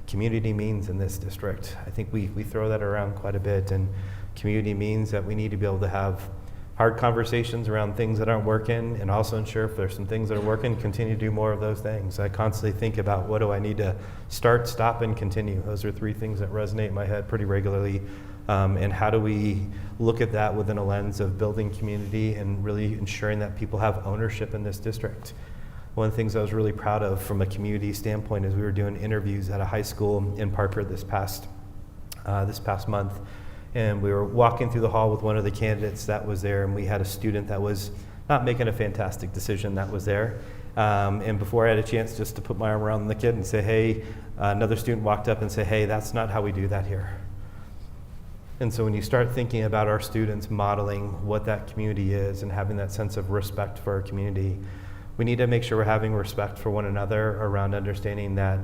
community means in this district. I think we throw that around quite a bit, and community means that we need to be able to have hard conversations around things that aren't working, and also ensure if there's some things that are working, continue to do more of those things. I constantly think about, what do I need to start, stop, and continue? Those are three things that resonate in my head pretty regularly. And how do we look at that within a lens of building community and really ensuring that people have ownership in this district? One of the things I was really proud of from a community standpoint is we were doing interviews at a high school in Parker this past month. And we were walking through the hall with one of the candidates that was there, and we had a student that was not making a fantastic decision that was there. And before I had a chance just to put my arm around the kid and say, hey, another student walked up and said, hey, that's not how we do that here. And so when you start thinking about our students modeling what that community is and having that sense of respect for our community, we need to make sure we're having respect for one another around understanding that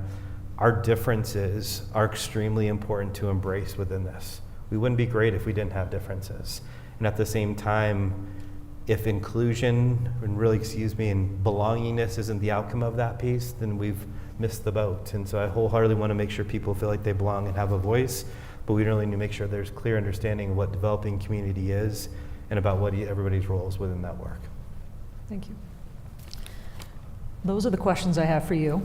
our differences are extremely important to embrace within this. We wouldn't be great if we didn't have differences. And at the same time, if inclusion and belongingness isn't the outcome of that piece, then we've missed the boat. And so I wholeheartedly want to make sure people feel like they belong and have a voice, but we really need to make sure there's clear understanding of what developing community is and about what everybody's role is within that work. Thank you. Those are the questions I have for you.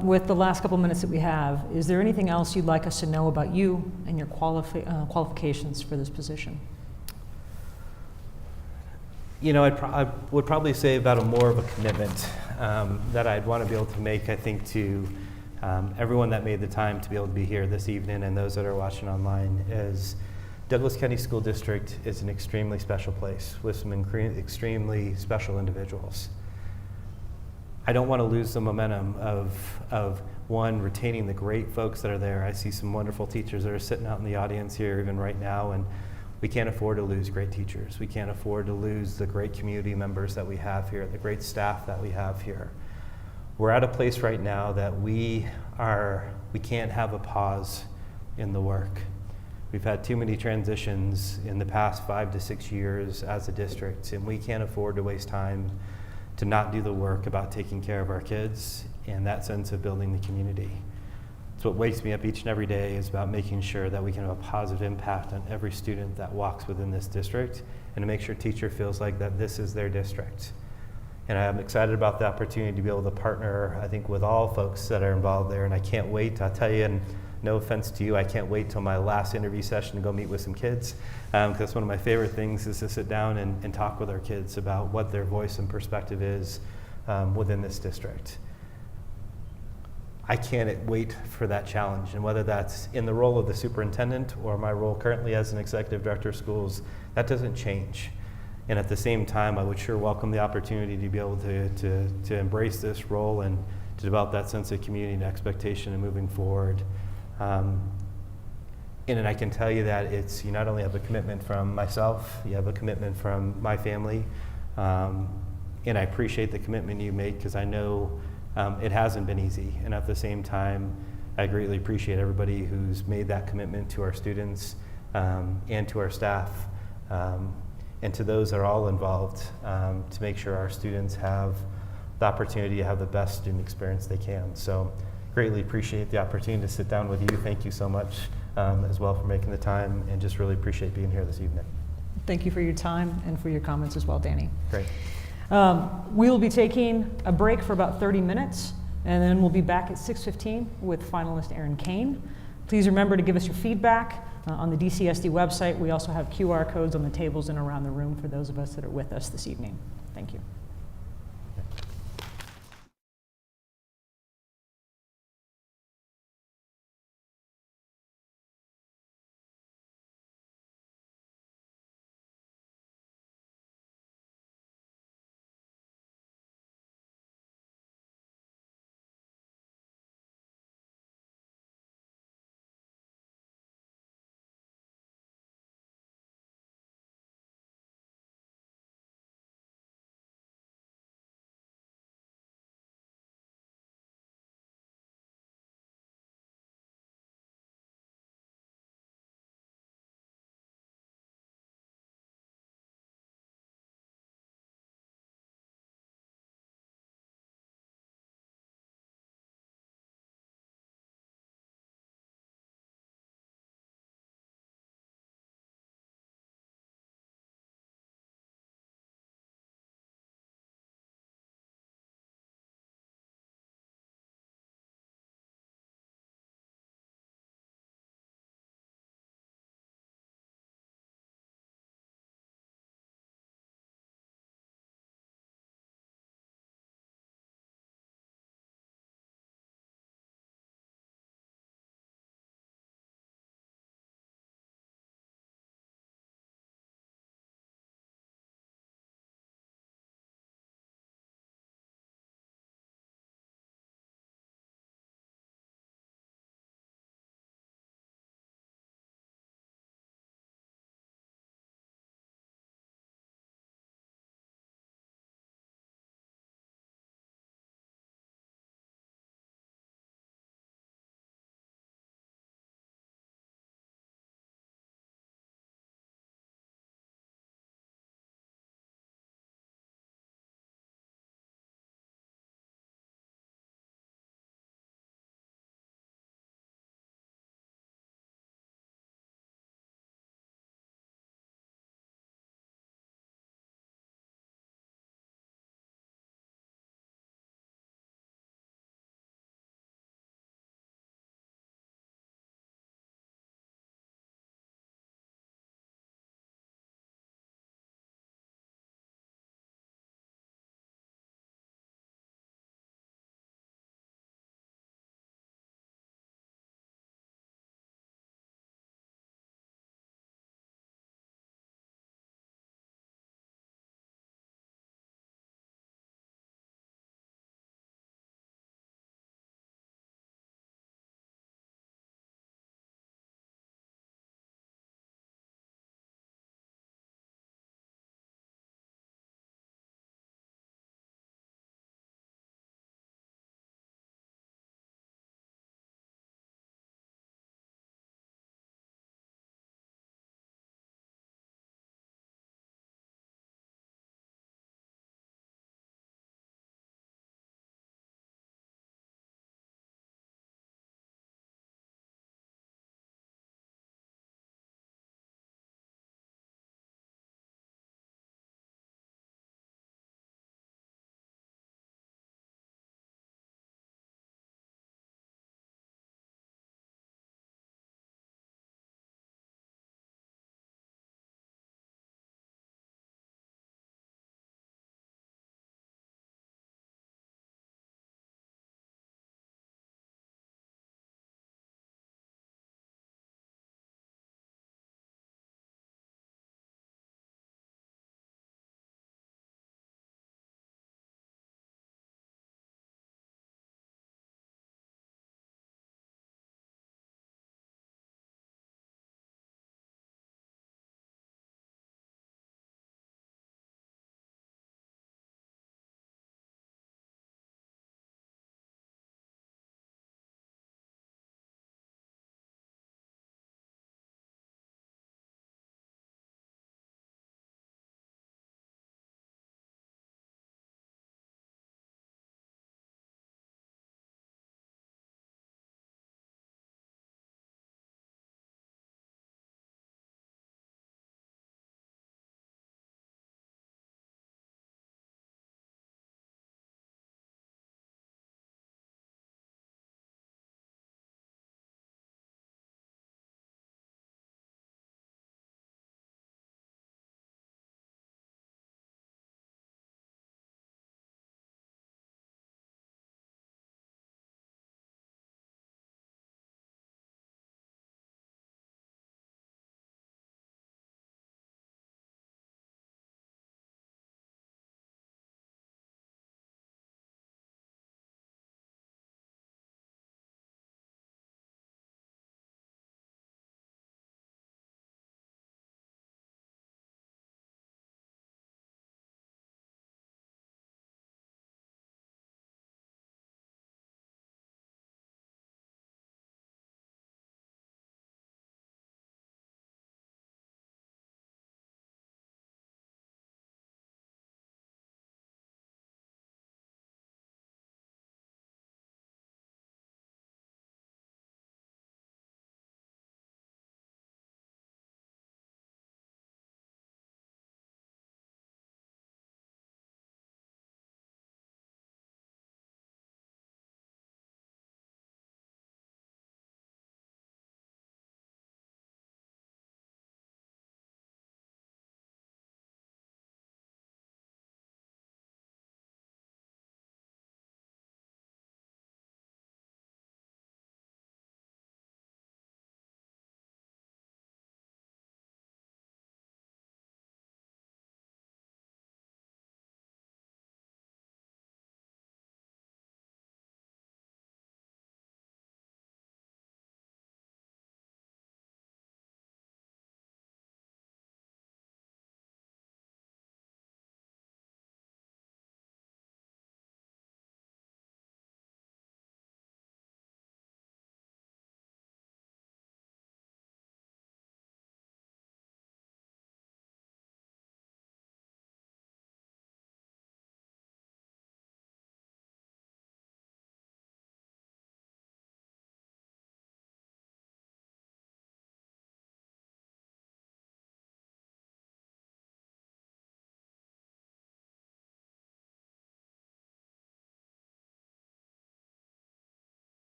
With the last couple minutes that we have, is there anything else you'd like us to know about you and your qualifications for this position? You know, I would probably say about more of a commitment that I'd want to be able to make, I think, to everyone that made the time to be able to be here this evening and those that are watching online, is Douglas County School District is an extremely special place with some extremely special individuals. I don't want to lose the momentum of one, retaining the great folks that are there. I see some wonderful teachers that are sitting out in the audience here even right now, and we can't afford to lose great teachers. We can't afford to lose the great community members that we have here, the great staff that we have here. We're at a place right now that we can't have a pause in the work. We've had too many transitions in the past 5 to 6 years as a district, and we can't afford to waste time to not do the work about taking care of our kids and that sense of building the community. It's what wakes me up each and every day, is about making sure that we can have a positive impact on every student that walks within this district, and to make sure teacher feels like that this is their district. And I'm excited about the opportunity to be able to partner, I think, with all folks that are involved there, and I can't wait. I'll tell you, and no offense to you, I can't wait till my last interview session to go meet with some kids, because one of my favorite things is to sit down and talk with our kids about what their voice and perspective is within this district. I can't wait for that challenge, and whether that's in the role of the superintendent or my role currently as an executive director of schools, that doesn't change. And at the same time, I would sure welcome the opportunity to be able to embrace this role and to develop that sense of community and expectation and moving forward. And I can tell you that you not only have a commitment from myself, you have a commitment from my family, and I appreciate the commitment you make, because I know it hasn't been easy. And at the same time, I greatly appreciate everybody who's made that commitment to our students and to our staff, and to those that are all involved, to make sure our students have the opportunity to have the best student experience they can. So greatly appreciate the opportunity to sit down with you. Thank you so much as well for making the time, and just really appreciate being here this evening. Thank you for your time and for your comments as well, Danny. Great. We will be taking a break for about 30 minutes, and then we'll be back at 6:15 with finalist Erin Kane. Please remember to give us your feedback on the Dcsd website. We also have QR codes on the tables and around the room for those of us that are with us this evening. Thank you.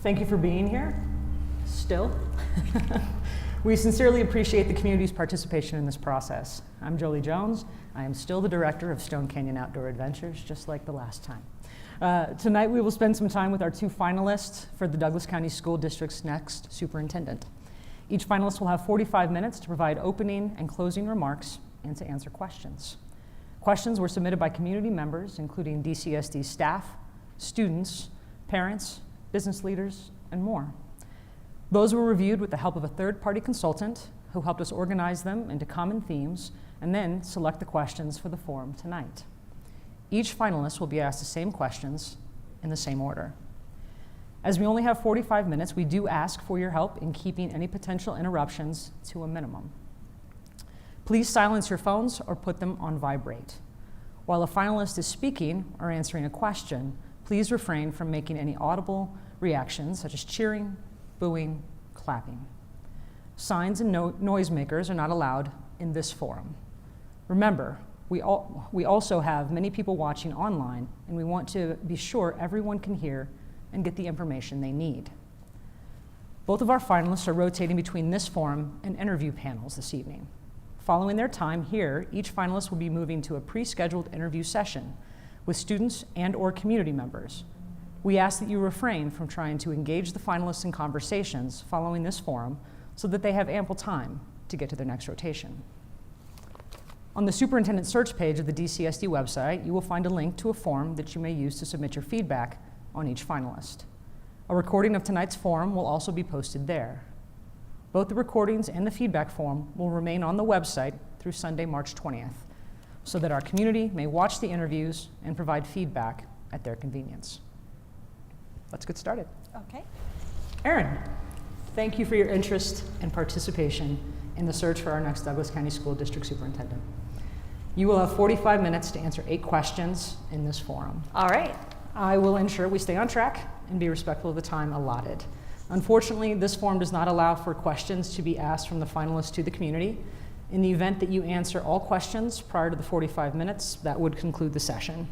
Thank you for being here, still. We sincerely appreciate the community's participation in this process. I'm Jolie Jones. I am still the director of Stone Canyon Outdoor Adventures, just like the last time. Tonight we will spend some time with our 2 finalists for the Douglas County School District's next superintendent. Each finalist will have 45 minutes to provide opening and closing remarks and to answer questions. Questions were submitted by community members, including Dcsd staff, students, parents, business leaders, and more. Those were reviewed with the help of a third-party consultant who helped us organize them into common themes and then select the questions for the forum tonight. Each finalist will be asked the same questions in the same order. As we only have 45 minutes, we do ask for your help in keeping any potential interruptions to a minimum. Please silence your phones or put them on vibrate. While a finalist is speaking or answering a question, please refrain from making any audible reactions such as cheering, booing, clapping. Signs and noisemakers are not allowed in this forum. Remember, we also have many people watching online, and we want to be sure everyone can hear and get the information they need. Both of our finalists are rotating between this forum and interview panels this evening. Following their time here, each finalist will be moving to a pre-scheduled interview session with students and/or community members. We ask that you refrain from trying to engage the finalists in conversations following this forum so that they have ample time to get to their next rotation. On the superintendent search page of the Dcsd website, you will find a link to a form that you may use to submit your feedback on each finalist. A recording of tonight's forum will also be posted there. Both the recordings and the feedback form will remain on the website through Sunday, March 20th, so that our community may watch the interviews and provide feedback at their convenience. Let's get started. Okay. Erin, thank you for your interest and participation in the search for our next Douglas County School District Superintendent. You will have 45 minutes to answer 8 questions in this forum. All right. I will ensure we stay on track and be respectful of the time allotted. Unfortunately, this forum does not allow for questions to be asked from the finalists to the community. In the event that you answer all questions prior to the 45 minutes, that would conclude the session.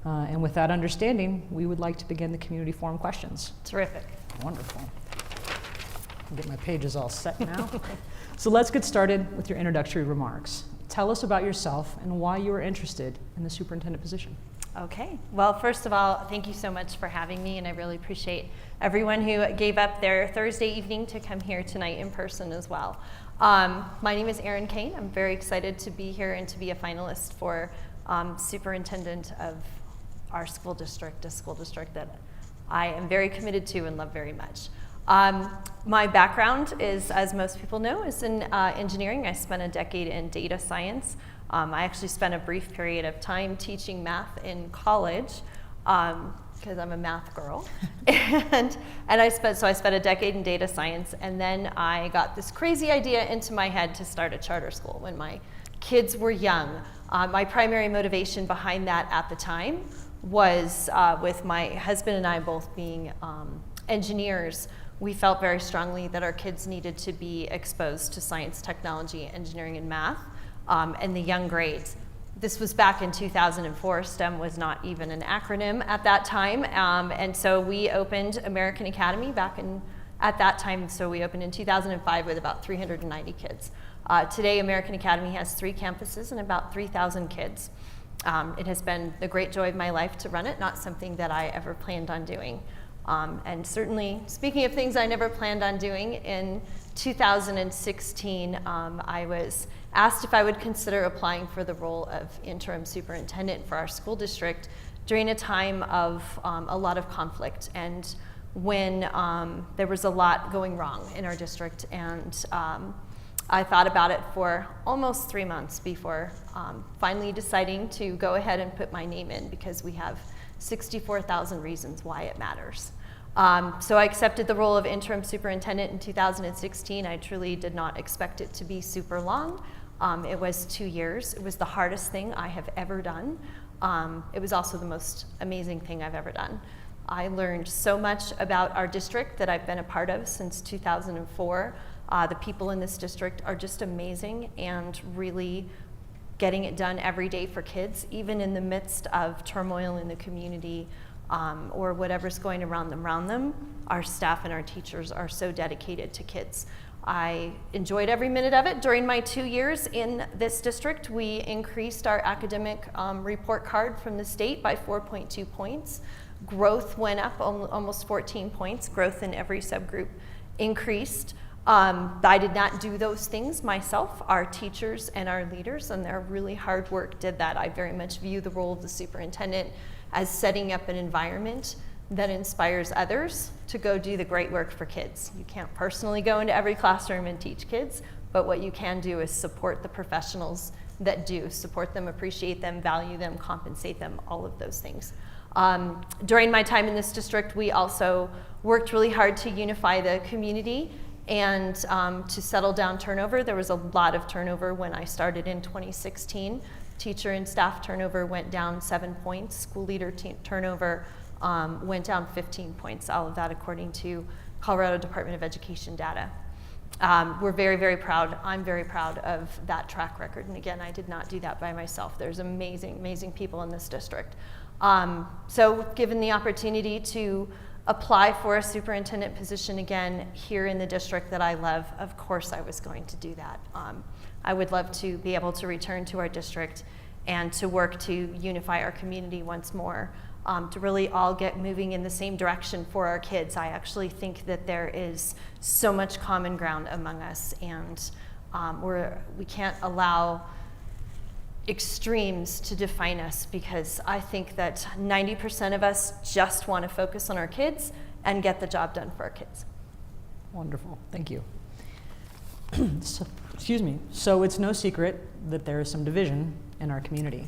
And with that understanding, we would like to begin the community forum questions. Terrific. Wonderful. I'll get my pages all set now. So let's get started with your introductory remarks. Tell us about yourself and why you are interested in the superintendent position. Okay. Well, first of all, thank you so much for having me, and I really appreciate everyone who gave up their Thursday evening to come here tonight in person as well. My name is Erin Kane. I'm very excited to be here and to be a finalist for superintendent of our school district, a school district that I am very committed to and love very much. My background is, as most people know, is in engineering. I spent a decade in data science. I actually spent a brief period of time teaching math in college because I'm a math girl. and I spent a decade in data science, and then I got this crazy idea into my head to start a charter school when my kids were young. My primary motivation behind that at the time was with my husband and I both being engineers. We felt very strongly that our kids needed to be exposed to science, technology, engineering, and math in the young grades. This was back in 2004. STEM was not even an acronym at that time. And so we opened American Academy at that time. So we opened in 2005 with about 390 kids. Today, American Academy has 3 campuses and about 3,000 kids. It has been the great joy of my life to run it, not something that I ever planned on doing. And certainly, speaking of things I never planned on doing, in 2016, I was asked if I would consider applying for the role of interim superintendent for our school district during a time of a lot of conflict and when there was a lot going wrong in our district. And I thought about it for almost 3 months before finally deciding to go ahead and put my name in, because we have 64,000 reasons why it matters. So I accepted the role of interim superintendent in 2016. I truly did not expect it to be super long. It was 2 years. It was the hardest thing I have ever done. It was also the most amazing thing I've ever done. I learned so much about our district that I've been a part of since 2004. The people in this district are just amazing and really getting it done every day for kids, even in the midst of turmoil in the community. or whatever's going around them, our staff and our teachers are so dedicated to kids. I enjoyed every minute of it. During my 2 years in this district, we increased our academic report card from the state by 4.2 points. Growth went up almost 14 points. Growth in every subgroup increased. I did not do those things myself. Our teachers and our leaders and their really hard work did that. I very much view the role of the superintendent as setting up an environment that inspires others to go do the great work for kids. You can't personally go into every classroom and teach kids, but what you can do is support the professionals that do, support them, appreciate them, value them, compensate them, all of those things. During my time in this district, we also worked really hard to unify the community and to settle down turnover. There was a lot of turnover when I started in 2016. Teacher and staff turnover went down 7 points. School leader turnover went down 15 points, all of that according to Colorado Department of Education data. We're very, very proud. I'm very proud of that track record. And again, I did not do that by myself. There's amazing, amazing people in this district. So given the opportunity to apply for a superintendent position again here in the district that I love, of course I was going to do that. I would love to be able to return to our district and to work to unify our community once more, to really all get moving in the same direction for our kids. I actually think that there is so much common ground among us, and we can't allow extremes to define us, because I think that 90% of us just want to focus on our kids and get the job done for our kids. Wonderful, thank you. So, excuse me. So it's no secret that there is some division in our community.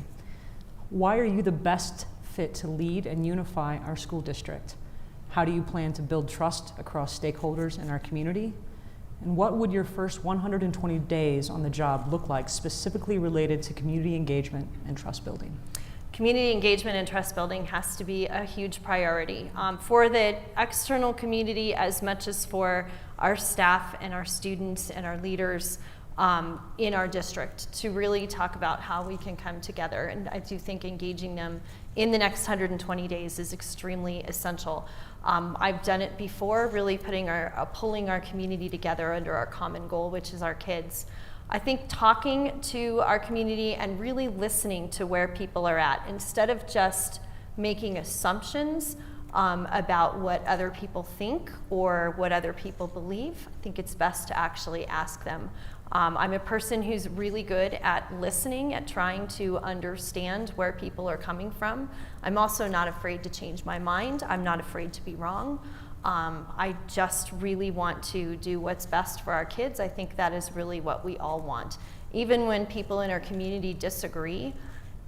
Why are you the best fit to lead and unify our school district? How do you plan to build trust across stakeholders in our community? And what would your first 120 days on the job look like, specifically related to community engagement and trust building? Community engagement and trust building has to be a huge priority for the external community as much as for our staff and our students and our leaders in our district, to really talk about how we can come together. And I do think engaging them in the next 120 days is extremely essential. I've done it before, really pulling our community together under our common goal, which is our kids. I think talking to our community and really listening to where people are at, instead of just making assumptions about what other people think or what other people believe. I think it's best to actually ask them. I'm a person who's really good at listening, at trying to understand where people are coming from. I'm also not afraid to change my mind. I'm not afraid to be wrong. I just really want to do what's best for our kids. I think that is really what we all want. Even when people in our community disagree,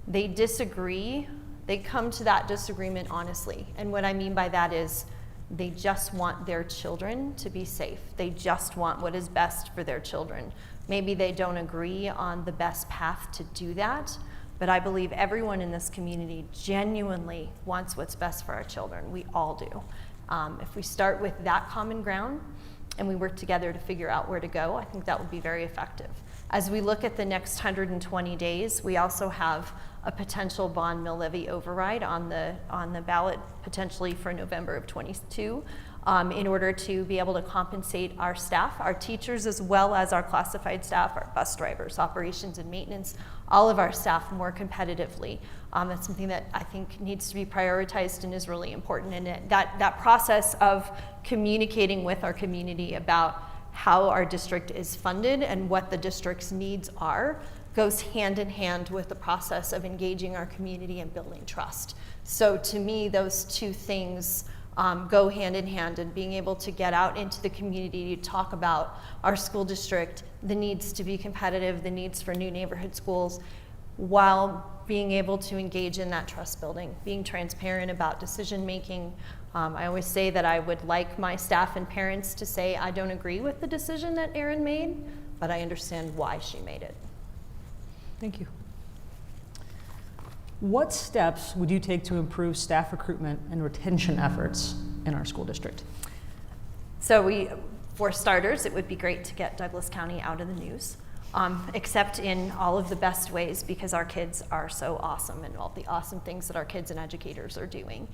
they come to that disagreement honestly. And what I mean by that is they just want their children to be safe. They just want what is best for their children. Maybe they don't agree on the best path to do that, but I believe everyone in this community genuinely wants what's best for our children. We all do. If we start with that common ground and we work together to figure out where to go, I think that would be very effective. As we look at the next 120 days, we also have a potential bond mill levy override on the ballot potentially for November of 22 in order to be able to compensate our staff, our teachers, as well as our classified staff, our bus drivers, operations and maintenance, all of our staff more competitively. That's something that I think needs to be prioritized and is really important. And that process of communicating with our community about how our district is funded and what the district's needs are goes hand in hand with the process of engaging our community and building trust. So to me, those two things go hand in hand, and being able to get out into the community to talk about our school district, the needs to be competitive, the needs for new neighborhood schools, while being able to engage in that trust building, being transparent about decision making. I always say that I would like my staff and parents to say, I don't agree with the decision that Erin made, but I understand why she made it. Thank you. What steps would you take to improve staff recruitment and retention efforts in our school district? So for starters, it would be great to get Douglas County out of the news. except in all of the best ways, because our kids are so awesome and all the awesome things that our kids and educators are doing.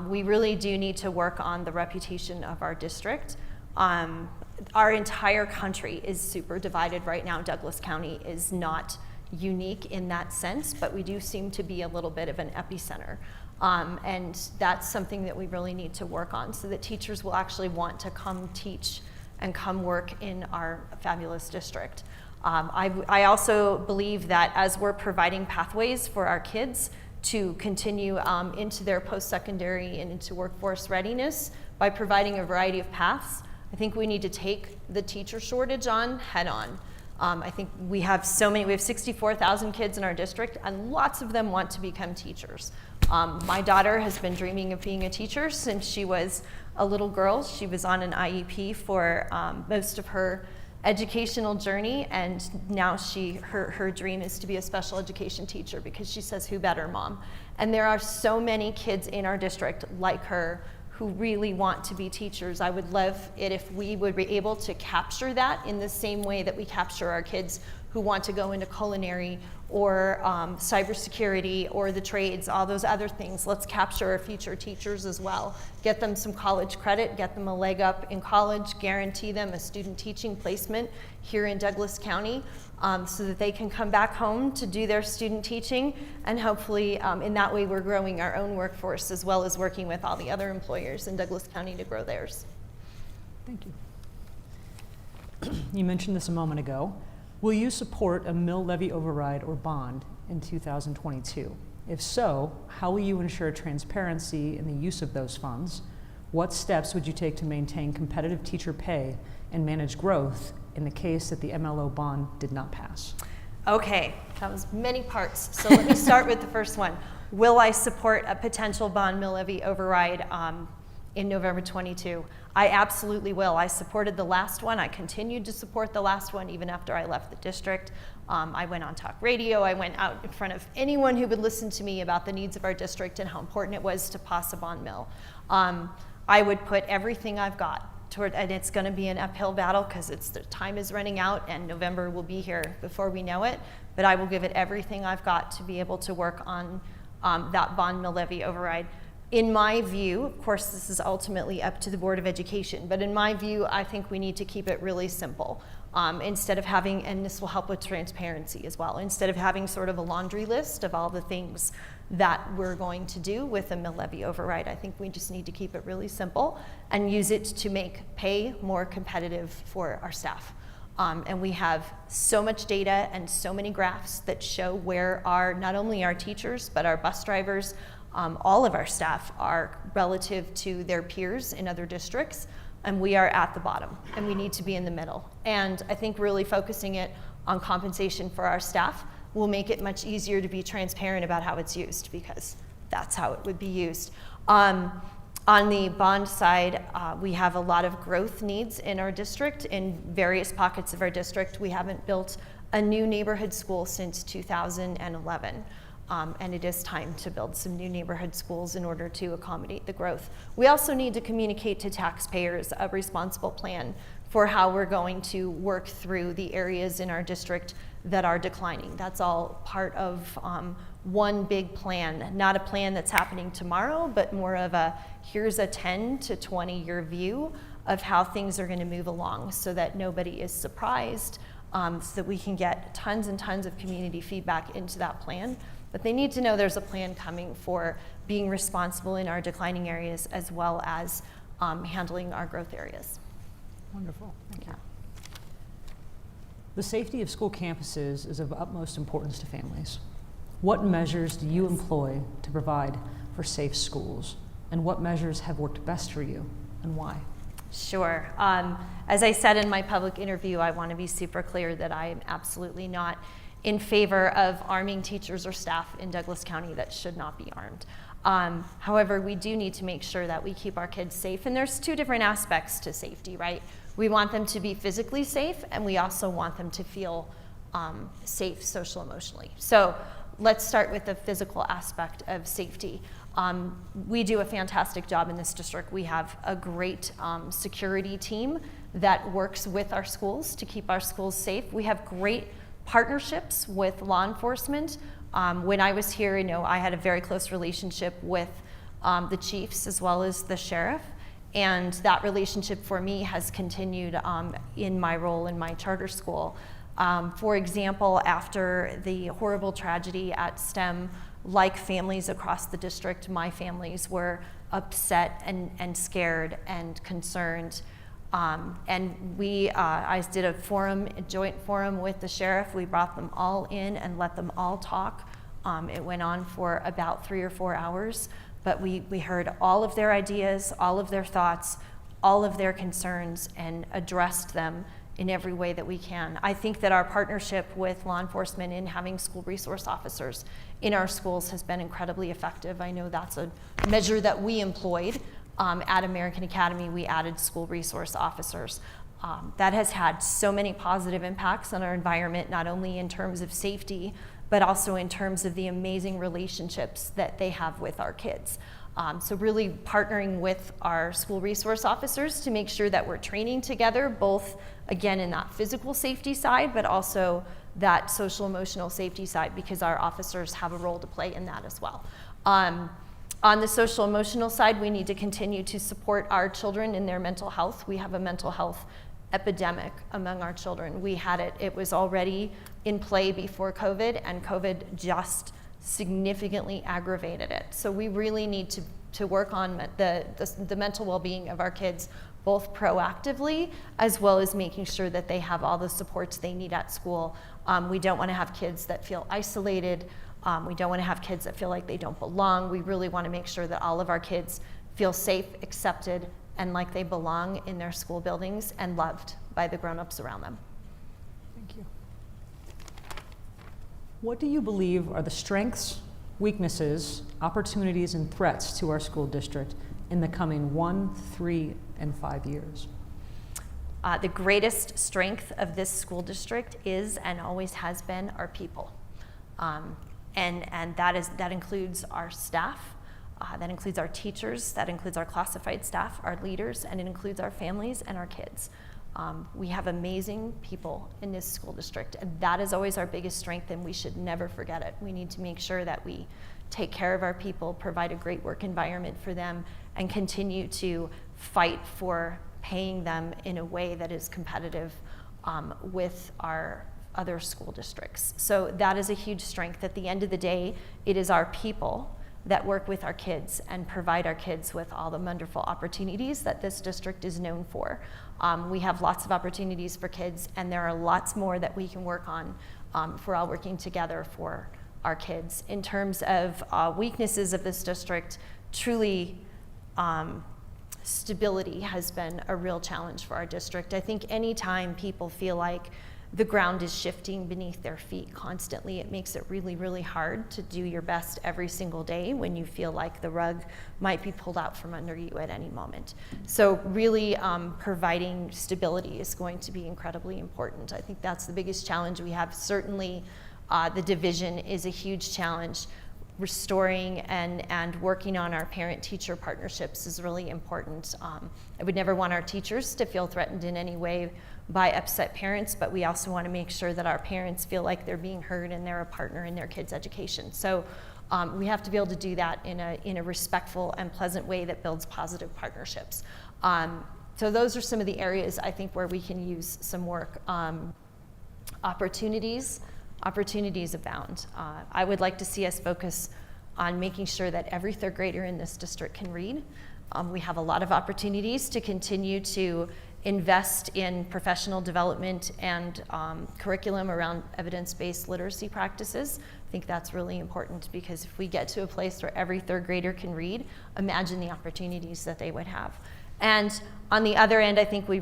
We really do need to work on the reputation of our district. Our entire country is super divided right now. Douglas County is not unique in that sense, but we do seem to be a little bit of an epicenter. And that's something that we really need to work on so that teachers will actually want to come teach and come work in our fabulous district. I also believe that as we're providing pathways for our kids to continue into their post-secondary and into workforce readiness by providing a variety of paths, I think we need to take the teacher shortage on head on. I think we have 64,000 kids in our district, and lots of them want to become teachers. My daughter has been dreaming of being a teacher since she was a little girl. She was on an IEP for most of her educational journey, and now her dream is to be a special education teacher because she says, "Who better, Mom?" And there are so many kids in our district like her who really want to be teachers. I would love it if we would be able to capture that in the same way that we capture our kids who want to go into culinary or cybersecurity or the trades, all those other things. Let's capture our future teachers as well. Get them some college credit, get them a leg up in college, guarantee them a student teaching placement here in Douglas County so that they can come back home to do their student teaching. And hopefully in that way we're growing our own workforce as well as working with all the other employers in Douglas County to grow theirs. Thank you. You mentioned this a moment ago. Will you support a mill levy override or bond in 2022? If so, how will you ensure transparency in the use of those funds? What steps would you take to maintain competitive teacher pay and manage growth in the case that the MLO bond did not pass? Okay, that was many parts. So let me start with the first one. Will I support a potential bond mill levy override in November 22? I absolutely will. I supported the last one. I continued to support the last one even after I left the district. I went on talk radio. I went out in front of anyone who would listen to me about the needs of our district and how important it was to pass a bond mill. I would put everything I've got toward, and it's going to be an uphill battle because the time is running out and November will be here before we know it, but I will give it everything I've got to be able to work on that bond mill levy override. In my view, of course, this is ultimately up to the Board of Education, but in my view, I think we need to keep it really simple. Instead of having, and this will help with transparency as well, instead of having sort of a laundry list of all the things that we're going to do with a mill levy override, I think we just need to keep it really simple and use it to make pay more competitive for our staff. And we have so much data and so many graphs that show where not only our teachers, but our bus drivers, all of our staff are relative to their peers in other districts, and we are at the bottom, and we need to be in the middle. And I think really focusing it on compensation for our staff will make it much easier to be transparent about how it's used, because that's how it would be used. On the bond side, we have a lot of growth needs in our district. In various pockets of our district, we haven't built a new neighborhood school since 2011. And it is time to build some new neighborhood schools in order to accommodate the growth. We also need to communicate to taxpayers a responsible plan for how we're going to work through the areas in our district that are declining. That's all part of one big plan, not a plan that's happening tomorrow, but more of here's a 10 to 20 year view of how things are going to move along so that nobody is surprised, so that we can get tons and tons of community feedback into that plan. But they need to know there's a plan coming for being responsible in our declining areas as well as handling our growth areas. Wonderful, thank you. The safety of school campuses is of utmost importance to families. What measures do you employ to provide for safe schools? And what measures have worked best for you and why? Sure. As I said in my public interview, I want to be super clear that I am absolutely not in favor of arming teachers or staff in Douglas County that should not be armed. However, we do need to make sure that we keep our kids safe, and there's two different aspects to safety, right? We want them to be physically safe, and we also want them to feel safe social emotionally. So let's start with the physical aspect of safety. We do a fantastic job in this district. We have a great security team that works with our schools to keep our schools safe. We have great partnerships with law enforcement. When I was here, I had a very close relationship with the chiefs as well as the sheriff. And that relationship for me has continued in my role in my charter school. For example, after the horrible tragedy at STEM, like families across the district, my families were upset and scared and concerned. And I did a joint forum with the sheriff. We brought them all in and let them all talk. It went on for about 3 or 4 hours, but we heard all of their ideas, all of their thoughts, all of their concerns, and addressed them in every way that we can. I think that our partnership with law enforcement in having school resource officers in our schools has been incredibly effective. I know that's a measure that we employed. At American Academy, we added school resource officers. That has had so many positive impacts on our environment, not only in terms of safety, but also in terms of the amazing relationships that they have with our kids. So really partnering with our school resource officers to make sure that we're training together, both, again, in that physical safety side, but also that social emotional safety side, because our officers have a role to play in that as well. On the social emotional side, we need to continue to support our children in their mental health. We have a mental health epidemic among our children. It was already in play before COVID, and COVID just significantly aggravated it. So we really need to work on the mental well-being of our kids, both proactively as well as making sure that they have all the supports they need at school. We don't want to have kids that feel isolated. We don't want to have kids that feel like they don't belong. We really want to make sure that all of our kids feel safe, accepted, and like they belong in their school buildings and loved by the grown-ups around them. Thank you. What do you believe are the strengths, weaknesses, opportunities, and threats to our school district in the coming 1, 3, and 5 years? The greatest strength of this school district is and always has been our people. And that includes our staff, that includes our teachers, that includes our classified staff, our leaders, and it includes our families and our kids. We have amazing people in this school district, and that is always our biggest strength, and we should never forget it. We need to make sure that we take care of our people, provide a great work environment for them, and continue to fight for paying them in a way that is competitive with our other school districts. So that is a huge strength. At the end of the day, it is our people that work with our kids and provide our kids with all the wonderful opportunities that this district is known for. We have lots of opportunities for kids, and there are lots more that we can work on if we're all working together for our kids. In terms of weaknesses of this district, truly stability has been a real challenge for our district. I think anytime people feel like the ground is shifting beneath their feet constantly, it makes it really, really hard to do your best every single day when you feel like the rug might be pulled out from under you at any moment. So really providing stability is going to be incredibly important. I think that's the biggest challenge we have. Certainly the division is a huge challenge. Restoring and working on our parent-teacher partnerships is really important. I would never want our teachers to feel threatened in any way by upset parents, but we also want to make sure that our parents feel like they're being heard and they're a partner in their kids' education. So we have to be able to do that in a respectful and pleasant way that builds positive partnerships. So those are some of the areas I think where we can use some work. Opportunities abound. I would like to see us focus on making sure that every third grader in this district can read. We have a lot of opportunities to continue to invest in professional development and curriculum around evidence-based literacy practices. I think that's really important, because if we get to a place where every third grader can read, imagine the opportunities that they would have. And on the other end, I think we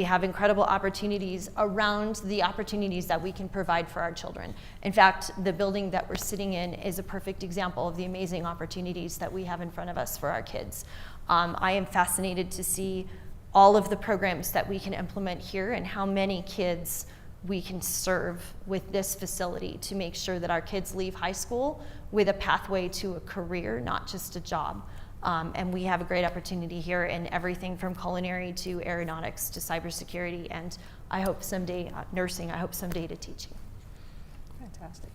have incredible opportunities around the opportunities that we can provide for our children. In fact, the building that we're sitting in is a perfect example of the amazing opportunities that we have in front of us for our kids. I am fascinated to see all of the programs that we can implement here and how many kids we can serve with this facility to make sure that our kids leave high school with a pathway to a career, not just a job. And we have a great opportunity here in everything from culinary to aeronautics to cybersecurity, and I hope someday, nursing, I hope someday to teaching. Fantastic.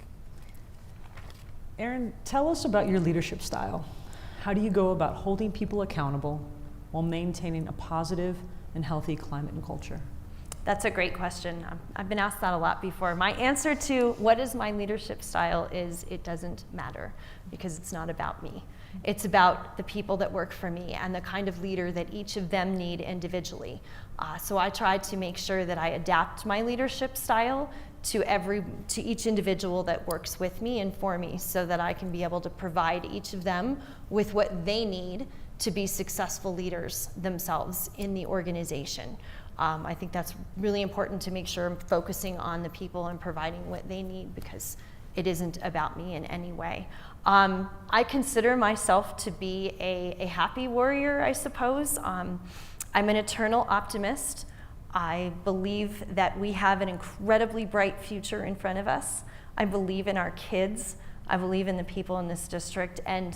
Erin, tell us about your leadership style. How do you go about holding people accountable while maintaining a positive and healthy climate and culture? That's a great question. I've been asked that a lot before. My answer to what is my leadership style is it doesn't matter, because it's not about me. It's about the people that work for me and the kind of leader that each of them need individually. So I try to make sure that I adapt my leadership style to each individual that works with me and for me, so that I can be able to provide each of them with what they need to be successful leaders themselves in the organization. I think that's really important, to make sure I'm focusing on the people and providing what they need, because it isn't about me in any way. I consider myself to be a happy warrior, I suppose. I'm an eternal optimist. I believe that we have an incredibly bright future in front of us. I believe in our kids. I believe in the people in this district, and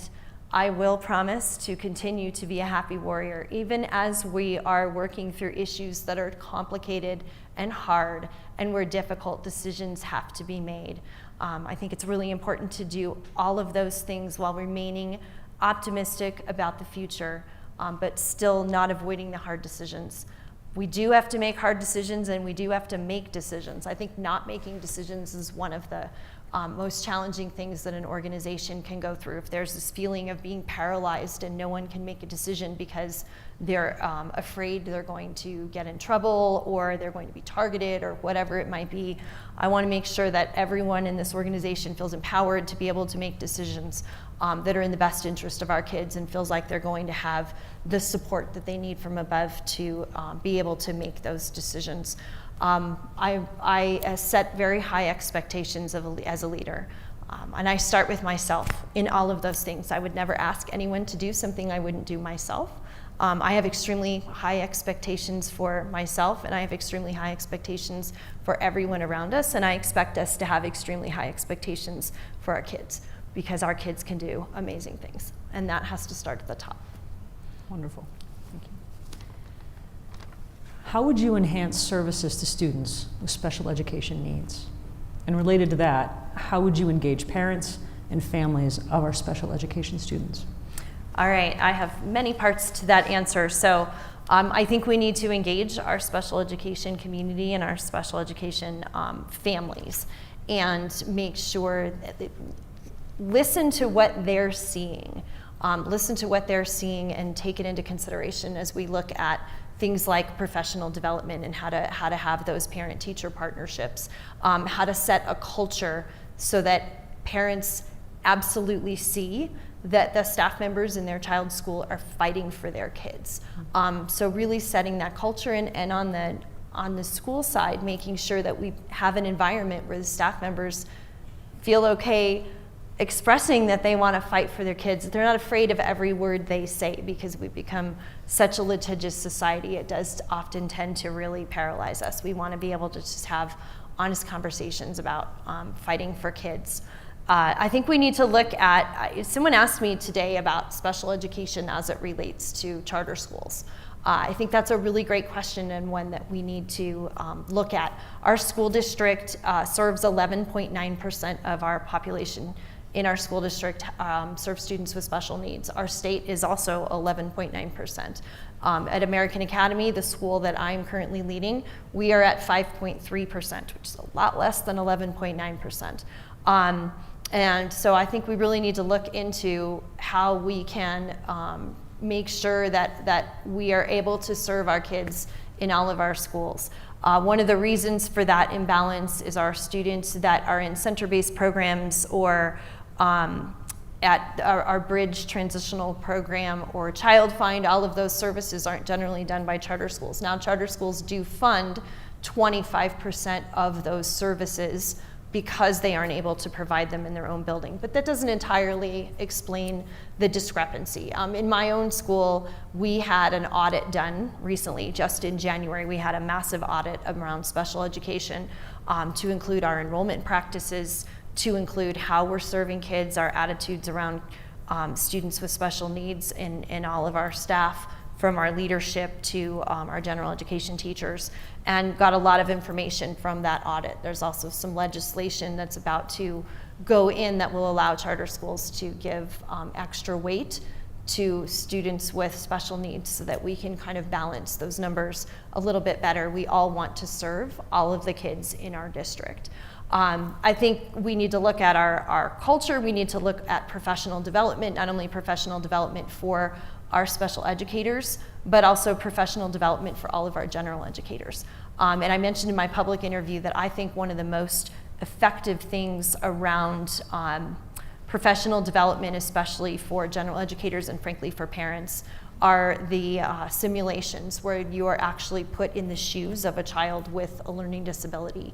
I will promise to continue to be a happy warrior, even as we are working through issues that are complicated and hard, and where difficult decisions have to be made. I think it's really important to do all of those things while remaining optimistic about the future, but still not avoiding the hard decisions. We do have to make hard decisions, and we do have to make decisions. I think not making decisions is one of the most challenging things that an organization can go through. If there's this feeling of being paralyzed and no one can make a decision because they're afraid they're going to get in trouble or they're going to be targeted or whatever it might be, I want to make sure that everyone in this organization feels empowered to be able to make decisions that are in the best interest of our kids, and feels like they're going to have the support that they need from above to be able to make those decisions. I set very high expectations as a leader, and I start with myself in all of those things. I would never ask anyone to do something I wouldn't do myself. I have extremely high expectations for myself, and I have extremely high expectations for everyone around us, and I expect us to have extremely high expectations for our kids, because our kids can do amazing things, and that has to start at the top. Wonderful. Thank you. How would you enhance services to students with special education needs? And related to that, how would you engage parents and families of our special education students? All right, I have many parts to that answer. So I think we need to engage our special education community and our special education families, and make sure that listen to what they're seeing. Listen to what they're seeing and take it into consideration as we look at things like professional development and how to have those parent-teacher partnerships, how to set a culture so that parents absolutely see that the staff members in their child's school are fighting for their kids. So really setting that culture, and on the school side, making sure that we have an environment where the staff members feel okay expressing that they want to fight for their kids. They're not afraid of every word they say, because we've become such a litigious society. It does often tend to really paralyze us. We want to be able to just have honest conversations about fighting for kids. I think we need to look at, someone asked me today about special education as it relates to charter schools. I think that's a really great question, and one that we need to look at. Our school district serves 11.9% of our population. In our school district, serves students with special needs. Our state is also 11.9%. At American Academy, the school that I'm currently leading, we are at 5.3%, which is a lot less than 11.9%. And so I think we really need to look into how we can make sure that we are able to serve our kids in all of our schools. One of the reasons for that imbalance is our students that are in center-based programs, or at our Bridge transitional program, or Child Find. All of those services aren't generally done by charter schools. Now, charter schools do fund 25% of those services because they aren't able to provide them in their own building. But that doesn't entirely explain the discrepancy. In my own school, we had an audit done recently, just in January. We had a massive audit around special education to include our enrollment practices, to include how we're serving kids, our attitudes around students with special needs in all of our staff, from our leadership to our general education teachers, and got a lot of information from that audit. There's also some legislation that's about to go in that will allow charter schools to give extra weight to students with special needs so that we can kind of balance those numbers a little bit better. We all want to serve all of the kids in our district. I think we need to look at our culture. We need to look at professional development, not only professional development for our special educators, but also professional development for all of our general educators. And I mentioned in my public interview that I think one of the most effective things around professional development, especially for general educators and frankly for parents, are the simulations where you are actually put in the shoes of a child with a learning disability.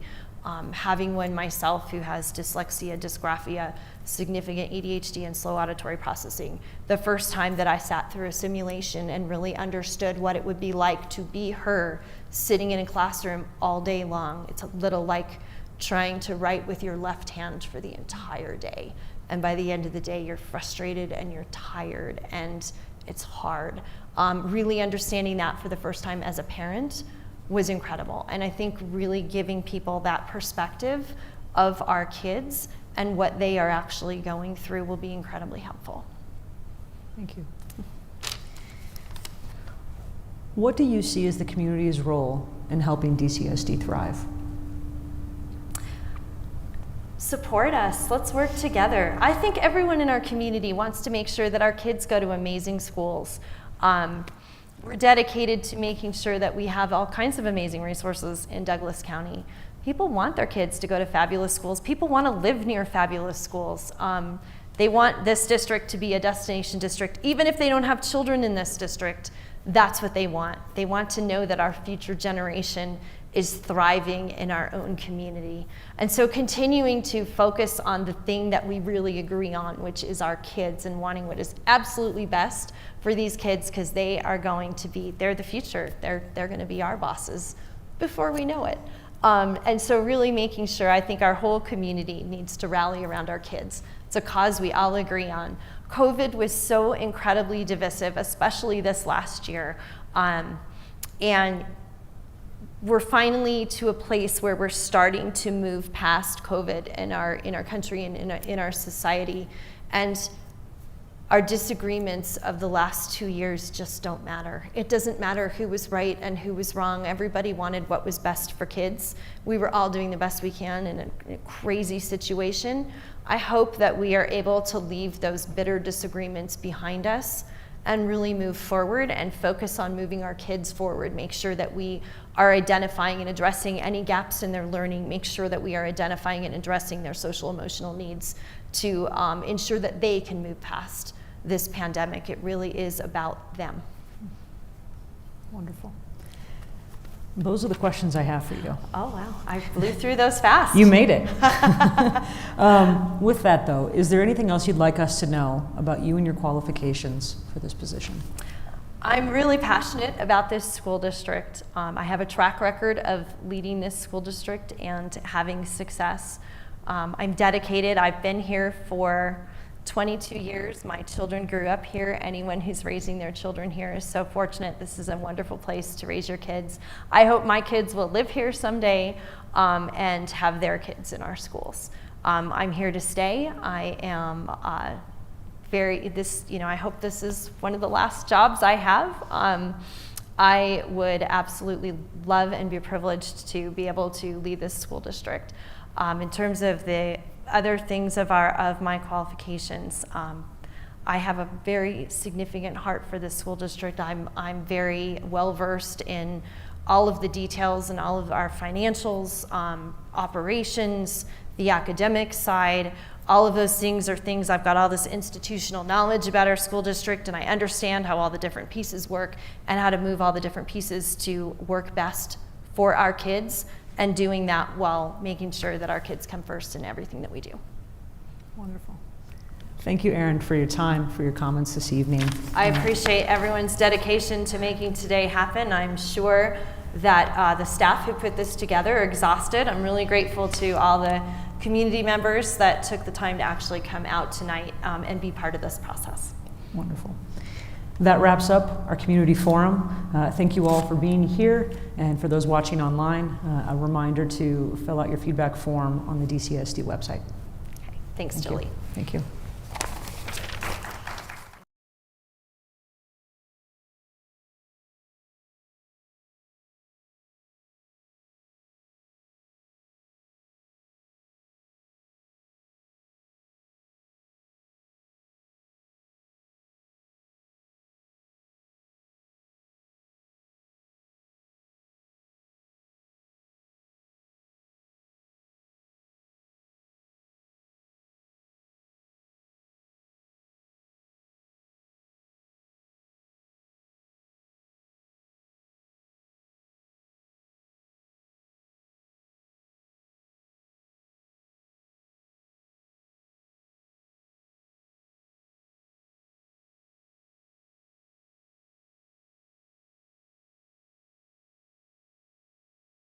Having one myself who has dyslexia, dysgraphia, significant ADHD, and slow auditory processing, the first time that I sat through a simulation and really understood what it would be like to be her sitting in a classroom all day long, it's a little like trying to write with your left hand for the entire day. And by the end of the day, you're frustrated and you're tired and it's hard. Really understanding that for the first time as a parent was incredible. And I think really giving people that perspective of our kids and what they are actually going through will be incredibly helpful. Thank you. What do you see as the community's role in helping DCSD thrive? Support us. Let's work together. I think everyone in our community wants to make sure that our kids go to amazing schools. We're dedicated to making sure that we have all kinds of amazing resources in Douglas County. People want their kids to go to fabulous schools. People want to live near fabulous schools. They want this district to be a destination district. Even if they don't have children in this district, that's what they want. They want to know that our future generation is thriving in our own community. And so continuing to focus on the thing that we really agree on, which is our kids, and wanting what is absolutely best for these kids, because they are going to be, they're the future. They're going to be our bosses before we know it. And so really making sure, I think our whole community needs to rally around our kids. It's a cause we all agree on. COVID was so incredibly divisive, especially this last year. And we're finally to a place where we're starting to move past COVID in our country and in our society. And our disagreements of the last 2 years just don't matter. It doesn't matter who was right and who was wrong. Everybody wanted what was best for kids. We were all doing the best we can in a crazy situation. I hope that we are able to leave those bitter disagreements behind us and really move forward and focus on moving our kids forward. Make sure that we are identifying and addressing any gaps in their learning. Make sure that we are identifying and addressing their social emotional needs to ensure that they can move past this pandemic. It really is about them. Wonderful. Those are the questions I have for you. Oh, wow. I flew through those fast. You made it. With that, though, is there anything else you'd like us to know about you and your qualifications for this position? I'm really passionate about this school district. I have a track record of leading this school district and having success. I'm dedicated. I've been here for 22 years. My children grew up here. Anyone who's raising their children here is so fortunate. This is a wonderful place to raise your kids. I hope my kids will live here someday and have their kids in our schools. I'm here to stay. I am I hope this is one of the last jobs I have. I would absolutely love and be privileged to be able to lead this school district. In terms of the other things of my qualifications, I have a very significant heart for this school district. I'm very well versed in all of the details and all of our financials, operations, the academic side. All of those things are things, I've got all this institutional knowledge about our school district, and I understand how all the different pieces work and how to move all the different pieces to work best for our kids, and doing that while making sure that our kids come first in everything that we do. Wonderful. Thank you, Erin, for your time, for your comments this evening. I appreciate everyone's dedication to making today happen. I'm sure that the staff who put this together are exhausted. I'm really grateful to all the community members that took the time to actually come out tonight and be part of this process. Wonderful. That wraps up our community forum. Thank you all for being here, and for those watching online, a reminder to fill out your feedback form on the DCSD website. Okay. Thanks, Thank you. Julie. Thank you.